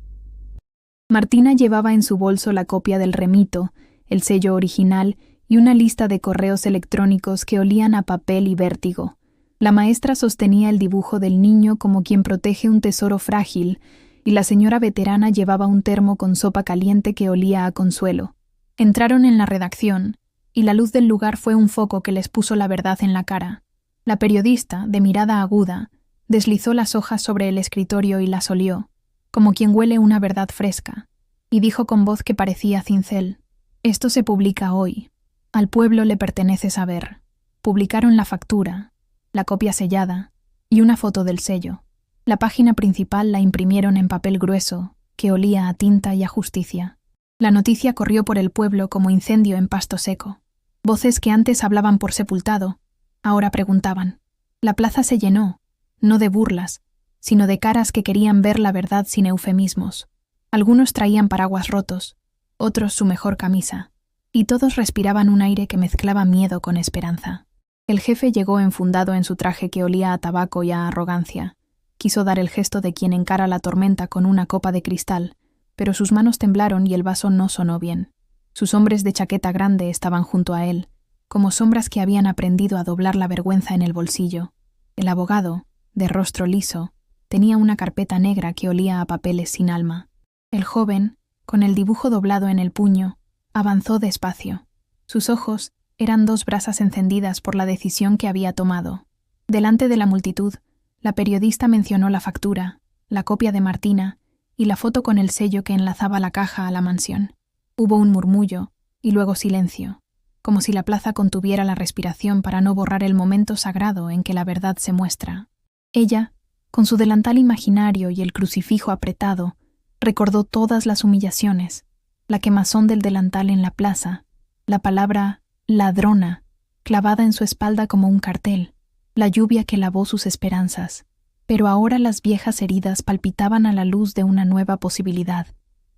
Speaker 1: Martina llevaba en su bolso la copia del remito, el sello original y una lista de correos electrónicos que olían a papel y vértigo. La maestra sostenía el dibujo del niño como quien protege un tesoro frágil, y la señora veterana llevaba un termo con sopa caliente que olía a consuelo. Entraron en la redacción, y la luz del lugar fue un foco que les puso la verdad en la cara. La periodista, de mirada aguda, deslizó las hojas sobre el escritorio y las olió, como quien huele una verdad fresca, y dijo con voz que parecía cincel: «Esto se publica hoy. Al pueblo le pertenece saber». Publicaron la factura, la copia sellada y una foto del sello. La página principal la imprimieron en papel grueso, que olía a tinta y a justicia. La noticia corrió por el pueblo como incendio en pasto seco. Voces que antes hablaban por sepultado, ahora preguntaban. La plaza se llenó, no de burlas, sino de caras que querían ver la verdad sin eufemismos. Algunos traían paraguas rotos, otros su mejor camisa, y todos respiraban un aire que mezclaba miedo con esperanza. El jefe llegó enfundado en su traje que olía a tabaco y a arrogancia. Quiso dar el gesto de quien encara la tormenta con una copa de cristal, pero sus manos temblaron y el vaso no sonó bien. Sus hombres de chaqueta grande estaban junto a él, como sombras que habían aprendido a doblar la vergüenza en el bolsillo. El abogado, de rostro liso, tenía una carpeta negra que olía a papeles sin alma. El joven, con el dibujo doblado en el puño, avanzó despacio. Sus ojos eran dos brasas encendidas por la decisión que había tomado. Delante de la multitud, la periodista mencionó la factura, la copia de Martina y la foto con el sello que enlazaba la caja a la mansión. Hubo un murmullo y luego silencio, como si la plaza contuviera la respiración para no borrar el momento sagrado en que la verdad se muestra. Ella, con su delantal imaginario y el crucifijo apretado, recordó todas las humillaciones, la quemazón del delantal en la plaza, la palabra «ladrona» clavada en su espalda como un cartel, la lluvia que lavó sus esperanzas. Pero ahora las viejas heridas palpitaban a la luz de una nueva posibilidad.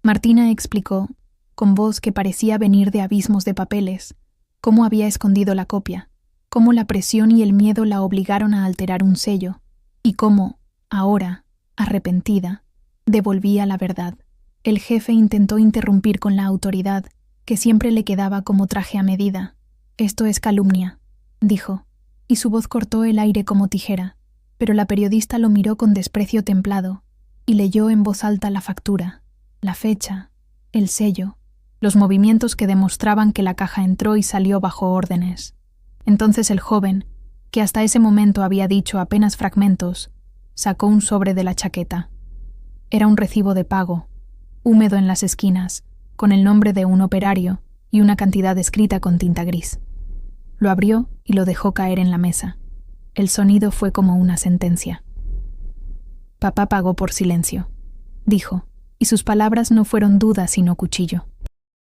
Speaker 1: Martina explicó, con voz que parecía venir de abismos de papeles, cómo había escondido la copia, cómo la presión y el miedo la obligaron a alterar un sello, y cómo, ahora, arrepentida, devolvía la verdad. El jefe intentó interrumpir con la autoridad, que siempre le quedaba como traje a medida. «Esto es calumnia», dijo, y su voz cortó el aire como tijera, pero la periodista lo miró con desprecio templado y leyó en voz alta la factura, la fecha, el sello, los movimientos que demostraban que la caja entró y salió bajo órdenes. Entonces el joven, que hasta ese momento había dicho apenas fragmentos, sacó un sobre de la chaqueta. Era un recibo de pago, húmedo en las esquinas, con el nombre de un operario, y una cantidad escrita con tinta gris. Lo abrió y lo dejó caer en la mesa. El sonido fue como una sentencia. Papá pagó por silencio, dijo, y sus palabras no fueron duda sino cuchillo.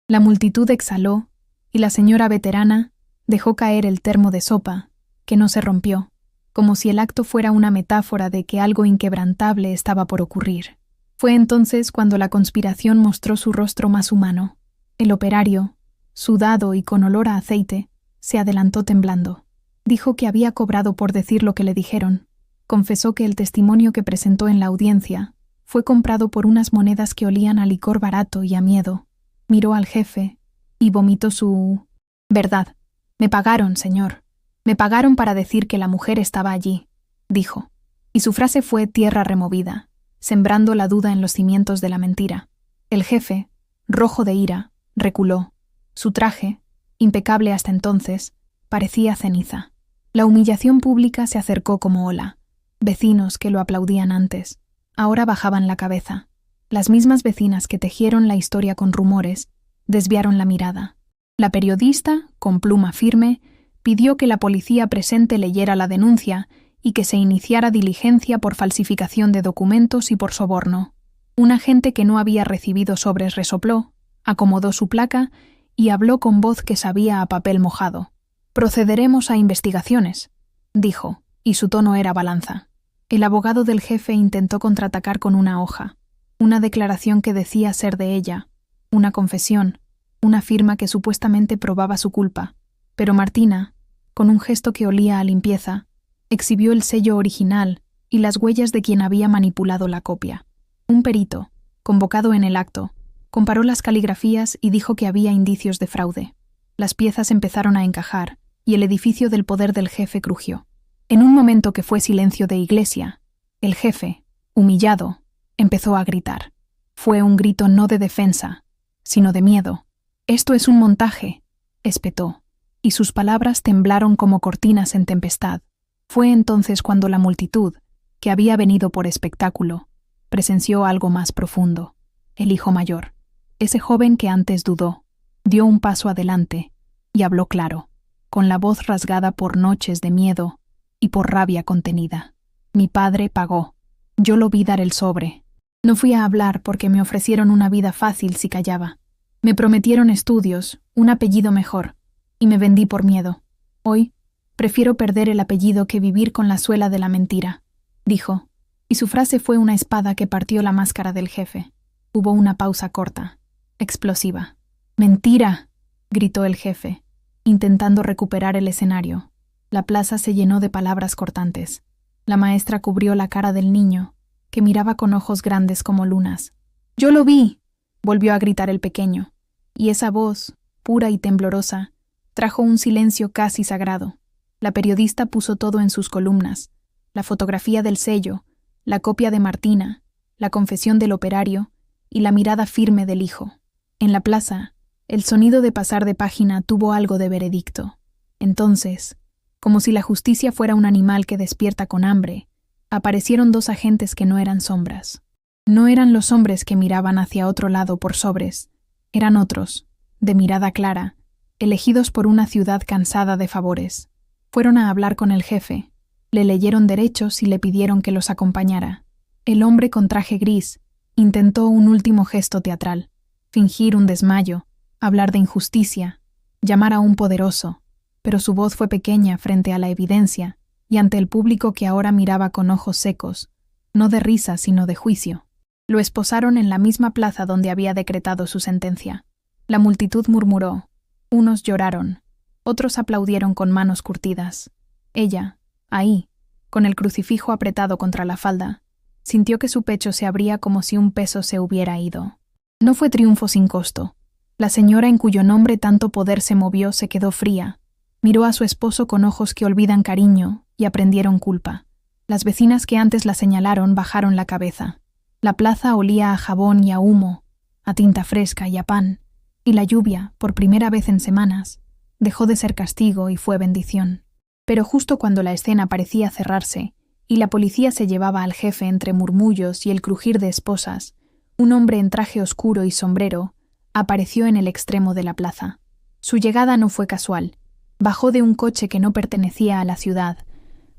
Speaker 1: La multitud exhaló y la señora veterana dejó caer el termo de sopa, que no se rompió, como si el acto fuera una metáfora de que algo inquebrantable estaba por ocurrir. Fue entonces cuando la conspiración mostró su rostro más humano. El operario, sudado y con olor a aceite, se adelantó temblando. Dijo que había cobrado por decir lo que le dijeron. Confesó que el testimonio que presentó en la audiencia fue comprado por unas monedas que olían a licor barato y a miedo. Miró al jefe y vomitó su... «Verdad. Me pagaron, señor. Me pagaron para decir que la mujer estaba allí», dijo. Y su frase fue tierra removida, sembrando la duda en los cimientos de la mentira. El jefe, rojo de ira, reculó. Su traje, impecable hasta entonces, parecía ceniza. La humillación pública se acercó como ola. Vecinos que lo aplaudían antes, ahora bajaban la cabeza. Las mismas vecinas que tejieron la historia con rumores, desviaron la mirada. La periodista, con pluma firme, pidió que la policía presente leyera la denuncia y que se iniciara diligencia por falsificación de documentos y por soborno. Un agente que no había recibido sobres resopló, acomodó su placa y habló con voz que sabía a papel mojado. «Procederemos a investigaciones», dijo, y su tono era balanza. El abogado del jefe intentó contraatacar con una hoja, una declaración que decía ser de ella, una confesión, una firma que supuestamente probaba su culpa, pero Martina, con un gesto que olía a limpieza, exhibió el sello original y las huellas de quien había manipulado la copia. Un perito, convocado en el acto, comparó las caligrafías y dijo que había indicios de fraude. Las piezas empezaron a encajar y el edificio del poder del jefe crujió. En un momento que fue silencio de iglesia, el jefe, humillado, empezó a gritar. Fue un grito no de defensa, sino de miedo. «Esto es un montaje», espetó, y sus palabras temblaron como cortinas en tempestad. Fue entonces cuando la multitud, que había venido por espectáculo, presenció algo más profundo. El hijo mayor, ese joven que antes dudó, dio un paso adelante y habló claro, con la voz rasgada por noches de miedo y por rabia contenida. «Mi padre pagó. Yo lo vi dar el sobre. No fui a hablar porque me ofrecieron una vida fácil si callaba. Me prometieron estudios, un apellido mejor, y me vendí por miedo. Hoy prefiero perder el apellido que vivir con la suela de la mentira», dijo, y su frase fue una espada que partió la máscara del jefe. Hubo una pausa corta, explosiva. «¡Mentira!», gritó el jefe, intentando recuperar el escenario. La plaza se llenó de palabras cortantes. La maestra cubrió la cara del niño, que miraba con ojos grandes como lunas. «¡Yo lo vi!», volvió a gritar el pequeño, y esa voz, pura y temblorosa, trajo un silencio casi sagrado. La periodista puso todo en sus columnas: la fotografía del sello, la copia de Martina, la confesión del operario y la mirada firme del hijo. En la plaza, el sonido de pasar de página tuvo algo de veredicto. Entonces, como si la justicia fuera un animal que despierta con hambre, aparecieron dos agentes que no eran sombras. No eran los hombres que miraban hacia otro lado por sobres, eran otros, de mirada clara, elegidos por una ciudad cansada de favores. Fueron a hablar con el jefe, le leyeron derechos y le pidieron que los acompañara. El hombre con traje gris intentó un último gesto teatral, fingir un desmayo, hablar de injusticia, llamar a un poderoso, pero su voz fue pequeña frente a la evidencia y ante el público que ahora miraba con ojos secos, no de risa sino de juicio. Lo esposaron en la misma plaza donde había decretado su sentencia. La multitud murmuró, unos lloraron, otros aplaudieron con manos curtidas. Ella, ahí, con el crucifijo apretado contra la falda, sintió que su pecho se abría como si un peso se hubiera ido. No fue triunfo sin costo. La señora en cuyo nombre tanto poder se movió se quedó fría. Miró a su esposo con ojos que olvidan cariño y aprendieron culpa. Las vecinas que antes la señalaron bajaron la cabeza. La plaza olía a jabón y a humo, a tinta fresca y a pan, y la lluvia, por primera vez en semanas, dejó de ser castigo y fue bendición. Pero justo cuando la escena parecía cerrarse y la policía se llevaba al jefe entre murmullos y el crujir de esposas, un hombre en traje oscuro y sombrero apareció en el extremo de la plaza. Su llegada no fue casual. Bajó de un coche que no pertenecía a la ciudad,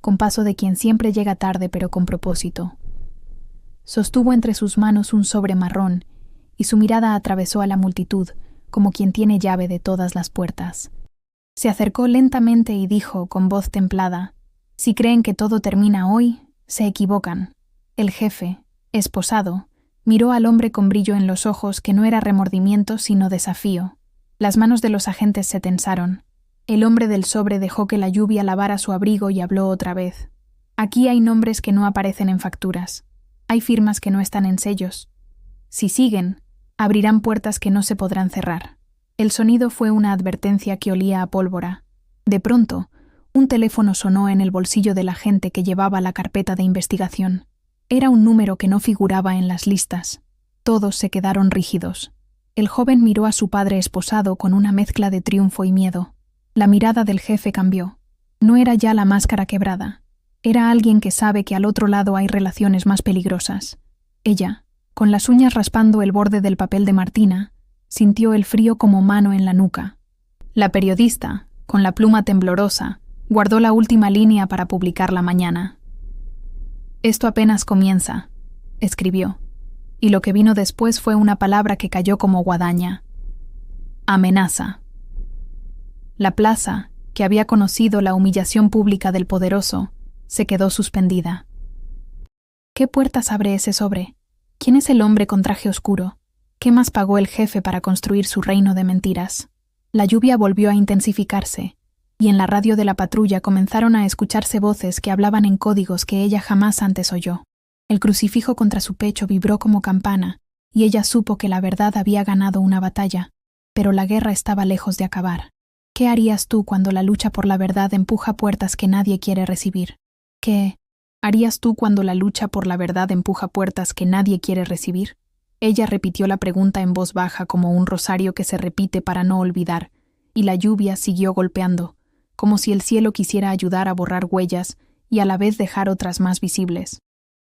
Speaker 1: con paso de quien siempre llega tarde pero con propósito. Sostuvo entre sus manos un sobre marrón y su mirada atravesó a la multitud como quien tiene llave de todas las puertas. Se acercó lentamente y dijo con voz templada: «Si creen que todo termina hoy, se equivocan». El jefe, esposado, miró al hombre con brillo en los ojos que no era remordimiento sino desafío. Las manos de los agentes se tensaron. El hombre del sobre dejó que la lluvia lavara su abrigo y habló otra vez. «Aquí hay nombres que no aparecen en facturas. Hay firmas que no están en sellos. Si siguen, abrirán puertas que no se podrán cerrar». El sonido fue una advertencia que olía a pólvora. De pronto, un teléfono sonó en el bolsillo del agente que llevaba la carpeta de investigación. Era un número que no figuraba en las listas. Todos se quedaron rígidos. El joven miró a su padre esposado con una mezcla de triunfo y miedo. La mirada del jefe cambió. No era ya la máscara quebrada. Era alguien que sabe que al otro lado hay relaciones más peligrosas. Ella, con las uñas raspando el borde del papel de Martina, sintió el frío como mano en la nuca. La periodista, con la pluma temblorosa, guardó la última línea para publicarla mañana. «Esto apenas comienza», escribió, y lo que vino después fue una palabra que cayó como guadaña: amenaza. La plaza, que había conocido la humillación pública del poderoso, se quedó suspendida. ¿Qué puertas abre ese sobre? ¿Quién es el hombre con traje oscuro? ¿Qué más pagó el jefe para construir su reino de mentiras? La lluvia volvió a intensificarse, y en la radio de la patrulla comenzaron a escucharse voces que hablaban en códigos que ella jamás antes oyó. El crucifijo contra su pecho vibró como campana, y ella supo que la verdad había ganado una batalla, pero la guerra estaba lejos de acabar. ¿Qué harías tú cuando la lucha por la verdad empuja puertas que nadie quiere recibir? ¿Qué harías tú cuando la lucha por la verdad empuja puertas que nadie quiere recibir? Ella repitió la pregunta en voz baja como un rosario que se repite para no olvidar, y la lluvia siguió golpeando, como si el cielo quisiera ayudar a borrar huellas y a la vez dejar otras más visibles.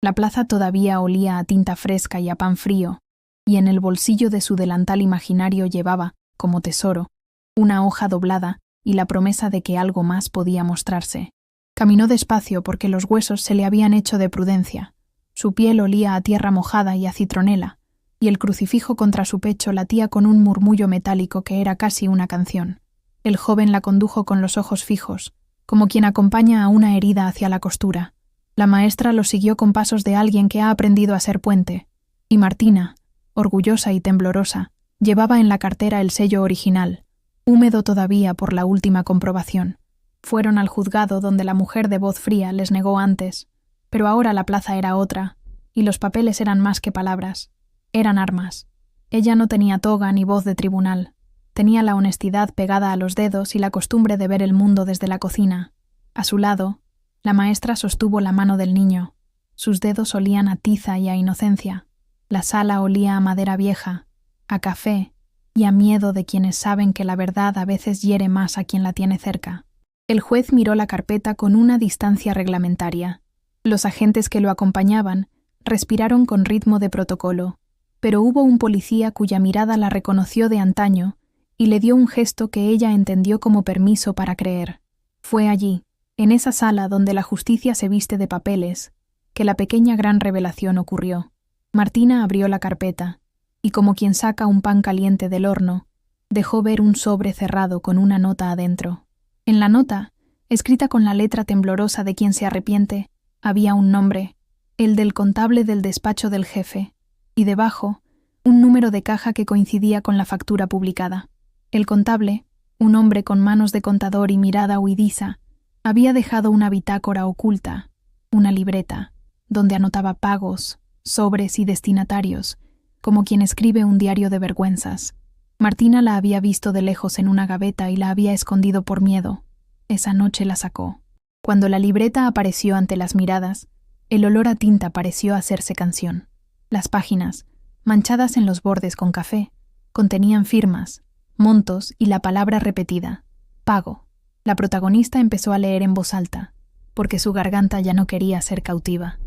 Speaker 1: La plaza todavía olía a tinta fresca y a pan frío, y en el bolsillo de su delantal imaginario llevaba, como tesoro, una hoja doblada y la promesa de que algo más podía mostrarse. Caminó despacio porque los huesos se le habían hecho de prudencia. Su piel olía a tierra mojada y a citronela, y el crucifijo contra su pecho latía con un murmullo metálico que era casi una canción. El joven la condujo con los ojos fijos, como quien acompaña a una herida hacia la costura. La maestra lo siguió con pasos de alguien que ha aprendido a ser puente, y Martina, orgullosa y temblorosa, llevaba en la cartera el sello original, húmedo todavía por la última comprobación. Fueron al juzgado donde la mujer de voz fría les negó antes, pero ahora la plaza era otra, y los papeles eran más que palabras. Eran armas. Ella no tenía toga ni voz de tribunal. Tenía la honestidad pegada a los dedos y la costumbre de ver el mundo desde la cocina. A su lado, la maestra sostuvo la mano del niño. Sus dedos olían a tiza y a inocencia. La sala olía a madera vieja, a café y a miedo de quienes saben que la verdad a veces hiere más a quien la tiene cerca. El juez miró la carpeta con una distancia reglamentaria. Los agentes que lo acompañaban respiraron con ritmo de protocolo, pero hubo un policía cuya mirada la reconoció de antaño y le dio un gesto que ella entendió como permiso para creer. Fue allí, en esa sala donde la justicia se viste de papeles, que la pequeña gran revelación ocurrió. Martina abrió la carpeta, y como quien saca un pan caliente del horno, dejó ver un sobre cerrado con una nota adentro. En la nota, escrita con la letra temblorosa de quien se arrepiente, había un nombre, el del contable del despacho del jefe, y debajo, un número de caja que coincidía con la factura publicada. El contable, un hombre con manos de contador y mirada huidiza, había dejado una bitácora oculta, una libreta, donde anotaba pagos, sobres y destinatarios, como quien escribe un diario de vergüenzas. Martina la había visto de lejos en una gaveta y la había escondido por miedo. Esa noche la sacó. Cuando la libreta apareció ante las miradas, el olor a tinta pareció hacerse canción. Las páginas, manchadas en los bordes con café, contenían firmas, montos y la palabra repetida: pago. La protagonista empezó a leer en voz alta, porque su garganta ya no quería ser cautiva.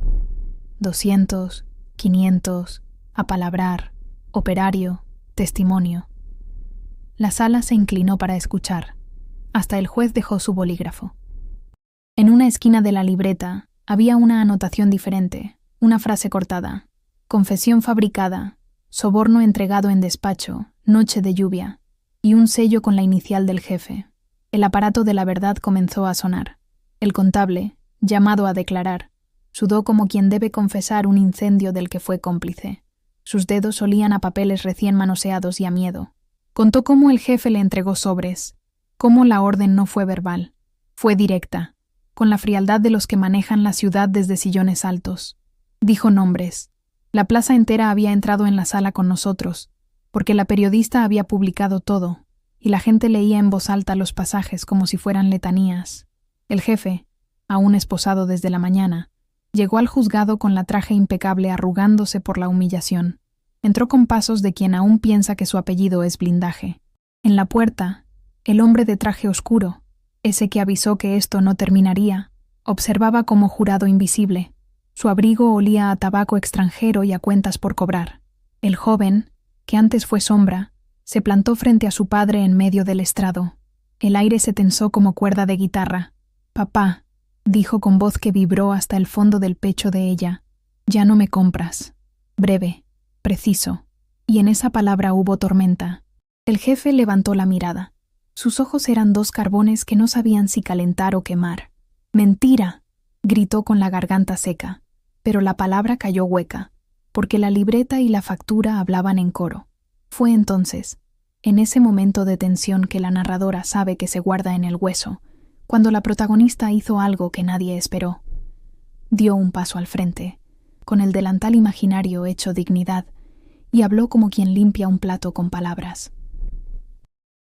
Speaker 1: 200, 500, apalabrar, operario, testimonio. La sala se inclinó para escuchar. Hasta el juez dejó su bolígrafo. En una esquina de la libreta había una anotación diferente, una frase cortada. Confesión fabricada, soborno entregado en despacho, noche de lluvia, y un sello con la inicial del jefe. El aparato de la verdad comenzó a sonar. El contable, llamado a declarar, sudó como quien debe confesar un incendio del que fue cómplice. Sus dedos olían a papeles recién manoseados y a miedo. Contó cómo el jefe le entregó sobres, cómo la orden no fue verbal, fue directa, con la frialdad de los que manejan la ciudad desde sillones altos. Dijo nombres. La plaza entera había entrado en la sala con nosotros, porque la periodista había publicado todo, y la gente leía en voz alta los pasajes como si fueran letanías. El jefe, aún esposado desde la mañana, llegó al juzgado con la traje impecable arrugándose por la humillación. Entró con pasos de quien aún piensa que su apellido es blindaje. En la puerta, el hombre de traje oscuro, ese que avisó que esto no terminaría, observaba como jurado invisible. Su abrigo olía a tabaco extranjero y a cuentas por cobrar. El joven, que antes fue sombra, se plantó frente a su padre en medio del estrado. El aire se tensó como cuerda de guitarra. «Papá», dijo con voz que vibró hasta el fondo del pecho de ella, «ya no me compras». Breve, preciso, y en esa palabra hubo tormenta. El jefe levantó la mirada. Sus ojos eran dos carbones que no sabían si calentar o quemar. «¡Mentira!», gritó con la garganta seca, pero la palabra cayó hueca, porque la libreta y la factura hablaban en coro. Fue entonces, en ese momento de tensión que la narradora sabe que se guarda en el hueso, cuando la protagonista hizo algo que nadie esperó. Dio un paso al frente, con el delantal imaginario hecho dignidad, y habló como quien limpia un plato con palabras.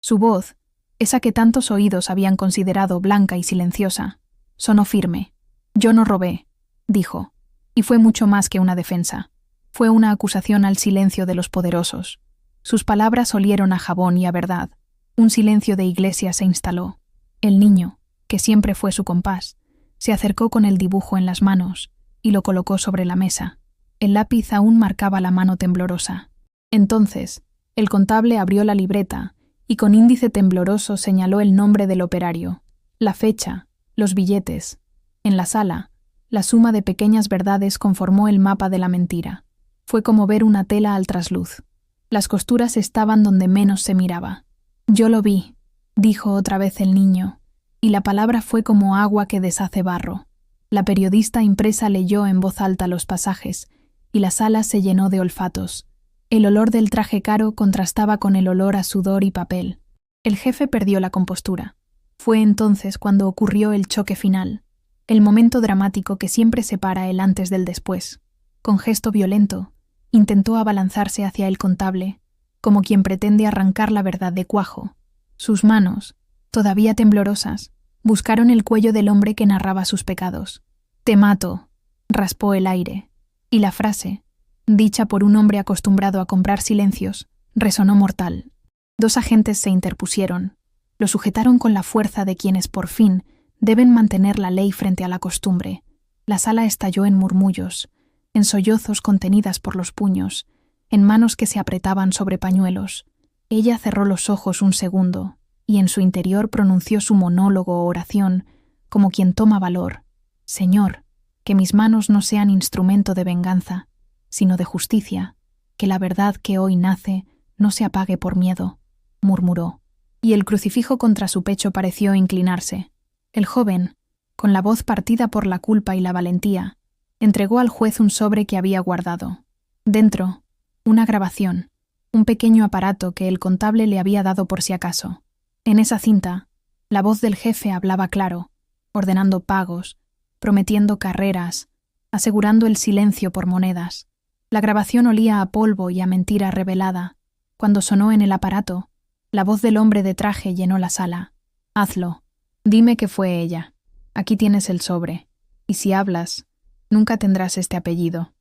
Speaker 1: Su voz, esa que tantos oídos habían considerado blanca y silenciosa, sonó firme. «Yo no robé», dijo, y fue mucho más que una defensa. Fue una acusación al silencio de los poderosos. Sus palabras olieron a jabón y a verdad. Un silencio de iglesia se instaló. El niño, que siempre fue su compás, se acercó con el dibujo en las manos y lo colocó sobre la mesa. El lápiz aún marcaba la mano temblorosa. Entonces, el contable abrió la libreta y con índice tembloroso señaló el nombre del operario, la fecha, los billetes. En la sala, la suma de pequeñas verdades conformó el mapa de la mentira. Fue como ver una tela al trasluz. Las costuras estaban donde menos se miraba. «Yo lo vi», dijo otra vez el niño, y la palabra fue como agua que deshace barro. La periodista impresa leyó en voz alta los pasajes, y la sala se llenó de olfatos. El olor del traje caro contrastaba con el olor a sudor y papel. El jefe perdió la compostura. Fue entonces cuando ocurrió el choque final, el momento dramático que siempre separa el antes del después. Con gesto violento, intentó abalanzarse hacia el contable, como quien pretende arrancar la verdad de cuajo. Sus manos, todavía temblorosas, buscaron el cuello del hombre que narraba sus pecados. «Te mato», raspó el aire, y la frase, dicha por un hombre acostumbrado a comprar silencios, resonó mortal. Dos agentes se interpusieron, lo sujetaron con la fuerza de quienes por fin deben mantener la ley frente a la costumbre. La sala estalló en murmullos, en sollozos contenidas por los puños, en manos que se apretaban sobre pañuelos. Ella cerró los ojos un segundo, y en su interior pronunció su monólogo o oración, como quien toma valor. «Señor, que mis manos no sean instrumento de venganza, sino de justicia, que la verdad que hoy nace no se apague por miedo», murmuró, y el crucifijo contra su pecho pareció inclinarse. El joven, con la voz partida por la culpa y la valentía, entregó al juez un sobre que había guardado. Dentro, una grabación, un pequeño aparato que el contable le había dado por si acaso. En esa cinta, la voz del jefe hablaba claro, ordenando pagos, prometiendo carreras, asegurando el silencio por monedas. La grabación olía a polvo y a mentira revelada. Cuando sonó en el aparato, la voz del hombre de traje llenó la sala. «Hazlo. Dime que fue ella. Aquí tienes el sobre. Y si hablas, nunca tendrás este apellido».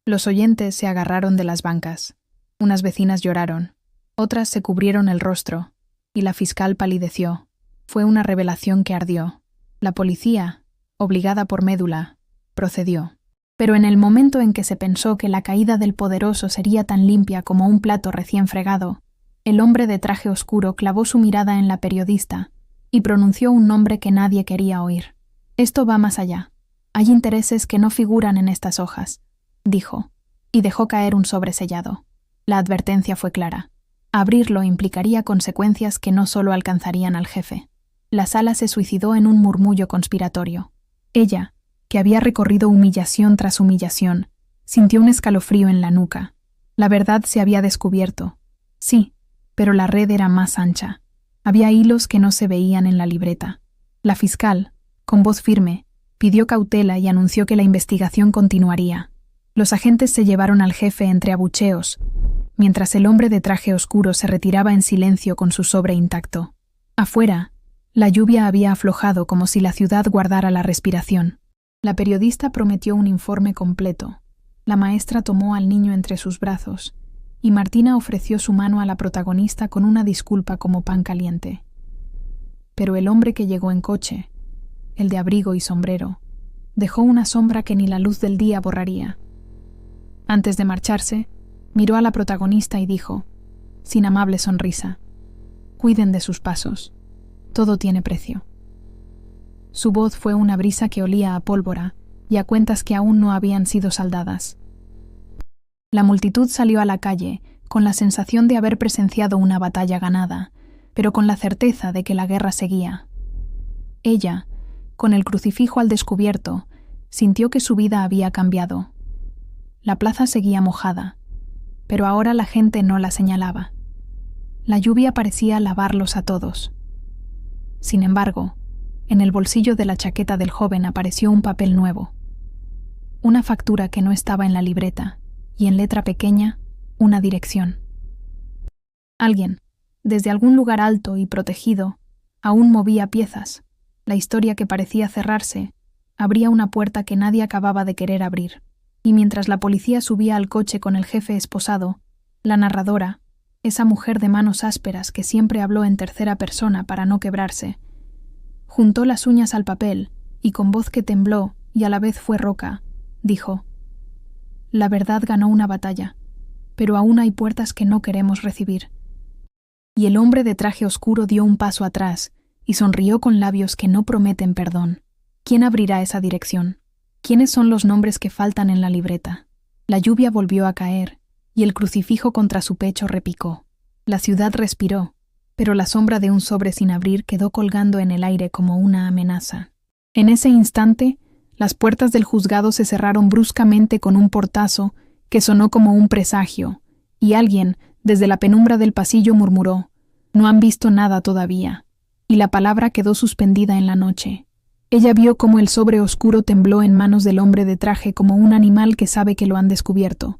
Speaker 1: Los oyentes se agarraron de las bancas. Unas vecinas lloraron. Otras se cubrieron el rostro. Y la fiscal palideció. Fue una revelación que ardió. La policía, obligada por médula, procedió. Pero en el momento en que se pensó que la caída del poderoso sería tan limpia como un plato recién fregado, El hombre de traje oscuro clavó su mirada en la periodista y pronunció un nombre que nadie quería oír. Esto va más allá. Hay intereses que no figuran en estas hojas, dijo, y dejó caer un sobresellado. La advertencia fue clara. Abrirlo implicaría consecuencias que no solo alcanzarían al jefe. La sala se suicidó en un murmullo conspiratorio. Ella, que había recorrido humillación tras humillación, sintió un escalofrío en la nuca. La verdad se había descubierto. Sí, pero la red era más ancha. Había hilos que no se veían en la libreta. La fiscal, con voz firme, pidió cautela y anunció que la investigación continuaría. Los agentes se llevaron al jefe entre abucheos, mientras el hombre de traje oscuro se retiraba en silencio con su sobre intacto. Afuera, la lluvia había aflojado como si la ciudad guardara la respiración. La periodista prometió un informe completo. La maestra tomó al niño entre sus brazos, y Martina ofreció su mano a la protagonista con una disculpa como pan caliente. Pero el hombre que llegó en coche, el de abrigo y sombrero, dejó una sombra que ni la luz del día borraría. Antes de marcharse, miró a la protagonista y dijo, sin amable sonrisa, «Cuiden de sus pasos. Todo tiene precio». Su voz fue una brisa que olía a pólvora y a cuentas que aún no habían sido saldadas. La multitud salió a la calle con la sensación de haber presenciado una batalla ganada, pero con la certeza de que la guerra seguía. Ella, con el crucifijo al descubierto, sintió que su vida había cambiado. La plaza seguía mojada, pero ahora la gente no la señalaba. La lluvia parecía lavarlos a todos. Sin embargo, en el bolsillo de la chaqueta del joven apareció un papel nuevo. Una factura que no estaba en la libreta, y en letra pequeña, una dirección. Alguien, desde algún lugar alto y protegido, aún movía piezas. La historia que parecía cerrarse abría una puerta que nadie acababa de querer abrir. Y mientras la policía subía al coche con el jefe esposado, la narradora, esa mujer de manos ásperas que siempre habló en tercera persona para no quebrarse, juntó las uñas al papel y con voz que tembló y a la vez fue roca, dijo: «La verdad ganó una batalla, pero aún hay puertas que no queremos recibir». Y el hombre de traje oscuro dio un paso atrás y sonrió con labios que no prometen perdón. ¿Quién abrirá esa dirección? ¿Quiénes son los nombres que faltan en la libreta? La lluvia volvió a caer, y el crucifijo contra su pecho repicó. La ciudad respiró, pero la sombra de un sobre sin abrir quedó colgando en el aire como una amenaza. En ese instante, las puertas del juzgado se cerraron bruscamente con un portazo que sonó como un presagio, y alguien, desde la penumbra del pasillo, murmuró: «No han visto nada todavía», y la palabra quedó suspendida en la noche. Ella vio cómo el sobre oscuro tembló en manos del hombre de traje como un animal que sabe que lo han descubierto.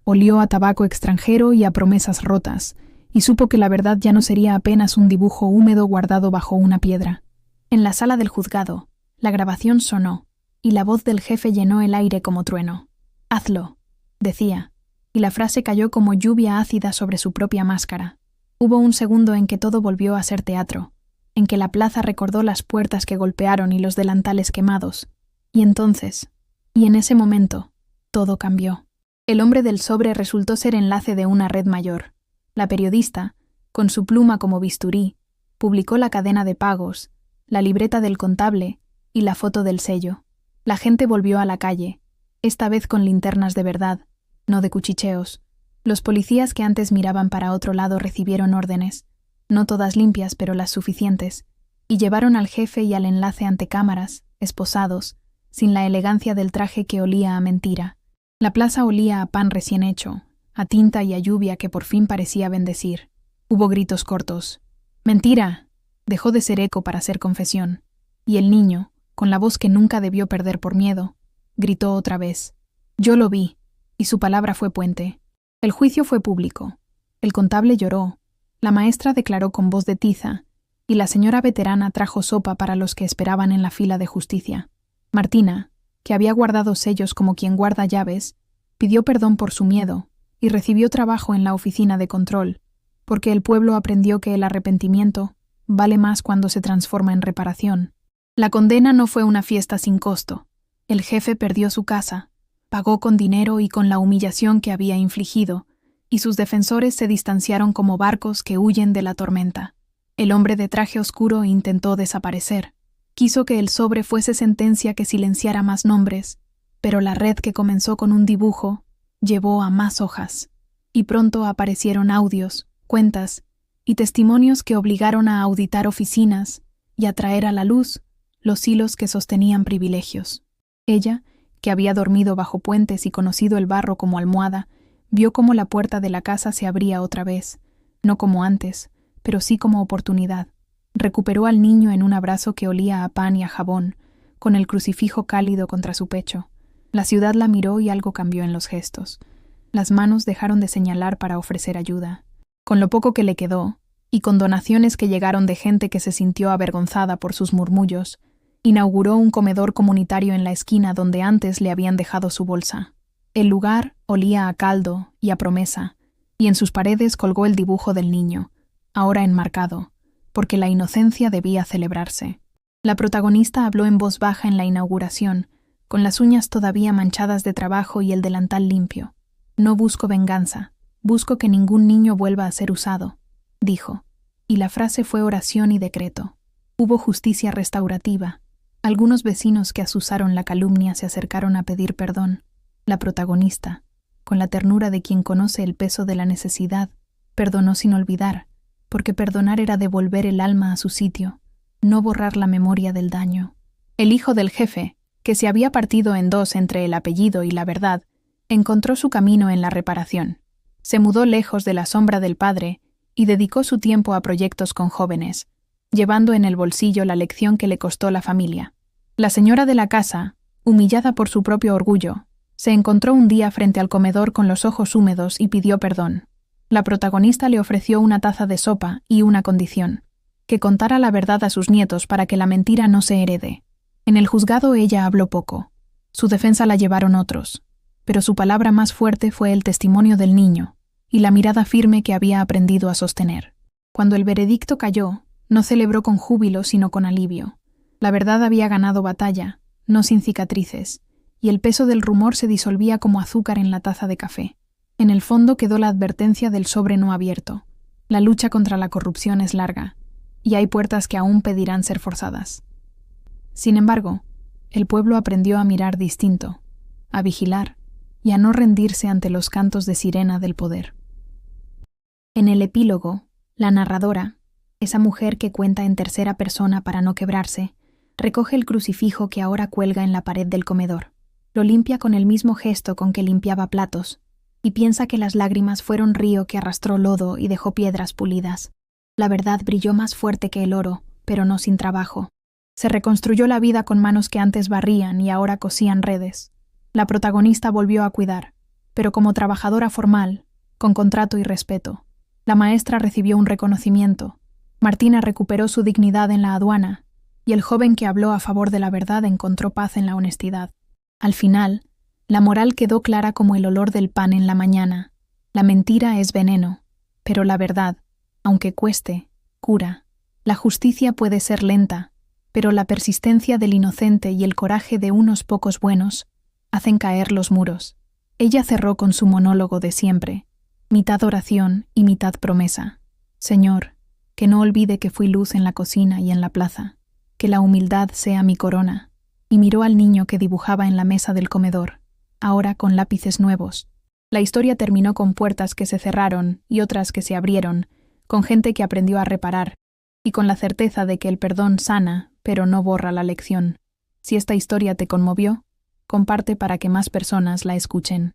Speaker 1: Olió a tabaco extranjero y a promesas rotas, y supo que la verdad ya no sería apenas un dibujo húmedo guardado bajo una piedra. En la sala del juzgado, la grabación sonó, y la voz del jefe llenó el aire como trueno. «Hazlo», decía, y la frase cayó como lluvia ácida sobre su propia máscara. Hubo un segundo en que todo volvió a ser teatro, en que la plaza recordó las puertas que golpearon y los delantales quemados. Y entonces, y en ese momento, todo cambió. El hombre del sobre resultó ser enlace de una red mayor. La periodista, con su pluma como bisturí, publicó la cadena de pagos, la libreta del contable y la foto del sello. La gente volvió a la calle, esta vez con linternas de verdad, no de cuchicheos. Los policías que antes miraban para otro lado recibieron órdenes, no todas limpias, pero las suficientes, y llevaron al jefe y al enlace ante cámaras, esposados, sin la elegancia del traje que olía a mentira. La plaza olía a pan recién hecho, a tinta y a lluvia que por fin parecía bendecir. Hubo gritos cortos. «¡Mentira!» dejó de ser eco para ser confesión. Y el niño, con la voz que nunca debió perder por miedo, gritó otra vez: «Yo lo vi», y su palabra fue puente. El juicio fue público. El contable lloró. La maestra declaró con voz de tiza, y la señora veterana trajo sopa para los que esperaban en la fila de justicia. Martina, que había guardado sellos como quien guarda llaves, pidió perdón por su miedo y recibió trabajo en la oficina de control, porque el pueblo aprendió que el arrepentimiento vale más cuando se transforma en reparación. La condena no fue una fiesta sin costo. El jefe perdió su casa, pagó con dinero y con la humillación que había infligido, y sus defensores se distanciaron como barcos que huyen de la tormenta. El hombre de traje oscuro intentó desaparecer. Quiso que el sobre fuese sentencia que silenciara más nombres, pero la red que comenzó con un dibujo llevó a más hojas, y pronto aparecieron audios, cuentas y testimonios que obligaron a auditar oficinas y a traer a la luz los hilos que sostenían privilegios. Ella, que había dormido bajo puentes y conocido el barro como almohada, vio cómo la puerta de la casa se abría otra vez, no como antes, pero sí como oportunidad. Recuperó al niño en un abrazo que olía a pan y a jabón, con el crucifijo cálido contra su pecho. La ciudad la miró y algo cambió en los gestos. Las manos dejaron de señalar para ofrecer ayuda. Con lo poco que le quedó, y con donaciones que llegaron de gente que se sintió avergonzada por sus murmullos, inauguró un comedor comunitario en la esquina donde antes le habían dejado su bolsa. El lugar olía a caldo y a promesa, y en sus paredes colgó el dibujo del niño, ahora enmarcado, porque la inocencia debía celebrarse. La protagonista habló en voz baja en la inauguración, con las uñas todavía manchadas de trabajo y el delantal limpio. No busco venganza, busco que ningún niño vuelva a ser usado, dijo, y la frase fue oración y decreto. Hubo justicia restaurativa. Algunos vecinos que asusaron la calumnia se acercaron a pedir perdón. La protagonista, con la ternura de quien conoce el peso de la necesidad, perdonó sin olvidar, porque perdonar era devolver el alma a su sitio, no borrar la memoria del daño. El hijo del jefe, que se había partido en dos entre el apellido y la verdad, encontró su camino en la reparación. Se mudó lejos de la sombra del padre y dedicó su tiempo a proyectos con jóvenes, llevando en el bolsillo la lección que le costó la familia. La señora de la casa, humillada por su propio orgullo, se encontró un día frente al comedor con los ojos húmedos y pidió perdón. La protagonista le ofreció una taza de sopa y una condición: que contara la verdad a sus nietos para que la mentira no se herede. En el juzgado ella habló poco. Su defensa la llevaron otros, pero su palabra más fuerte fue el testimonio del niño y la mirada firme que había aprendido a sostener. Cuando el veredicto cayó, no celebró con júbilo sino con alivio. La verdad había ganado batalla, no sin cicatrices, y el peso del rumor se disolvía como azúcar en la taza de café. En el fondo quedó la advertencia del sobre no abierto. La lucha contra la corrupción es larga, y hay puertas que aún pedirán ser forzadas. Sin embargo, el pueblo aprendió a mirar distinto, a vigilar y a no rendirse ante los cantos de sirena del poder. En el epílogo, la narradora, esa mujer que cuenta en tercera persona para no quebrarse, recoge el crucifijo que ahora cuelga en la pared del comedor. Lo limpia con el mismo gesto con que limpiaba platos, y piensa que las lágrimas fueron río que arrastró lodo y dejó piedras pulidas. La verdad brilló más fuerte que el oro, pero no sin trabajo. Se reconstruyó la vida con manos que antes barrían y ahora cosían redes. La protagonista volvió a cuidar, pero como trabajadora formal, con contrato y respeto. La maestra recibió un reconocimiento. Martina recuperó su dignidad en la aduana, y el joven que habló a favor de la verdad encontró paz en la honestidad. Al final, la moral quedó clara como el olor del pan en la mañana. La mentira es veneno, pero la verdad, aunque cueste, cura. La justicia puede ser lenta, pero la persistencia del inocente y el coraje de unos pocos buenos hacen caer los muros. Ella cerró con su monólogo de siempre, mitad oración y mitad promesa. Señor, que no olvide que fui luz en la cocina y en la plaza, que la humildad sea mi corona. Y miró al niño que dibujaba en la mesa del comedor, ahora con lápices nuevos. La historia terminó con puertas que se cerraron y otras que se abrieron, con gente que aprendió a reparar, y con la certeza de que el perdón sana, pero no borra la lección. Si esta historia te conmovió, comparte para que más personas la escuchen.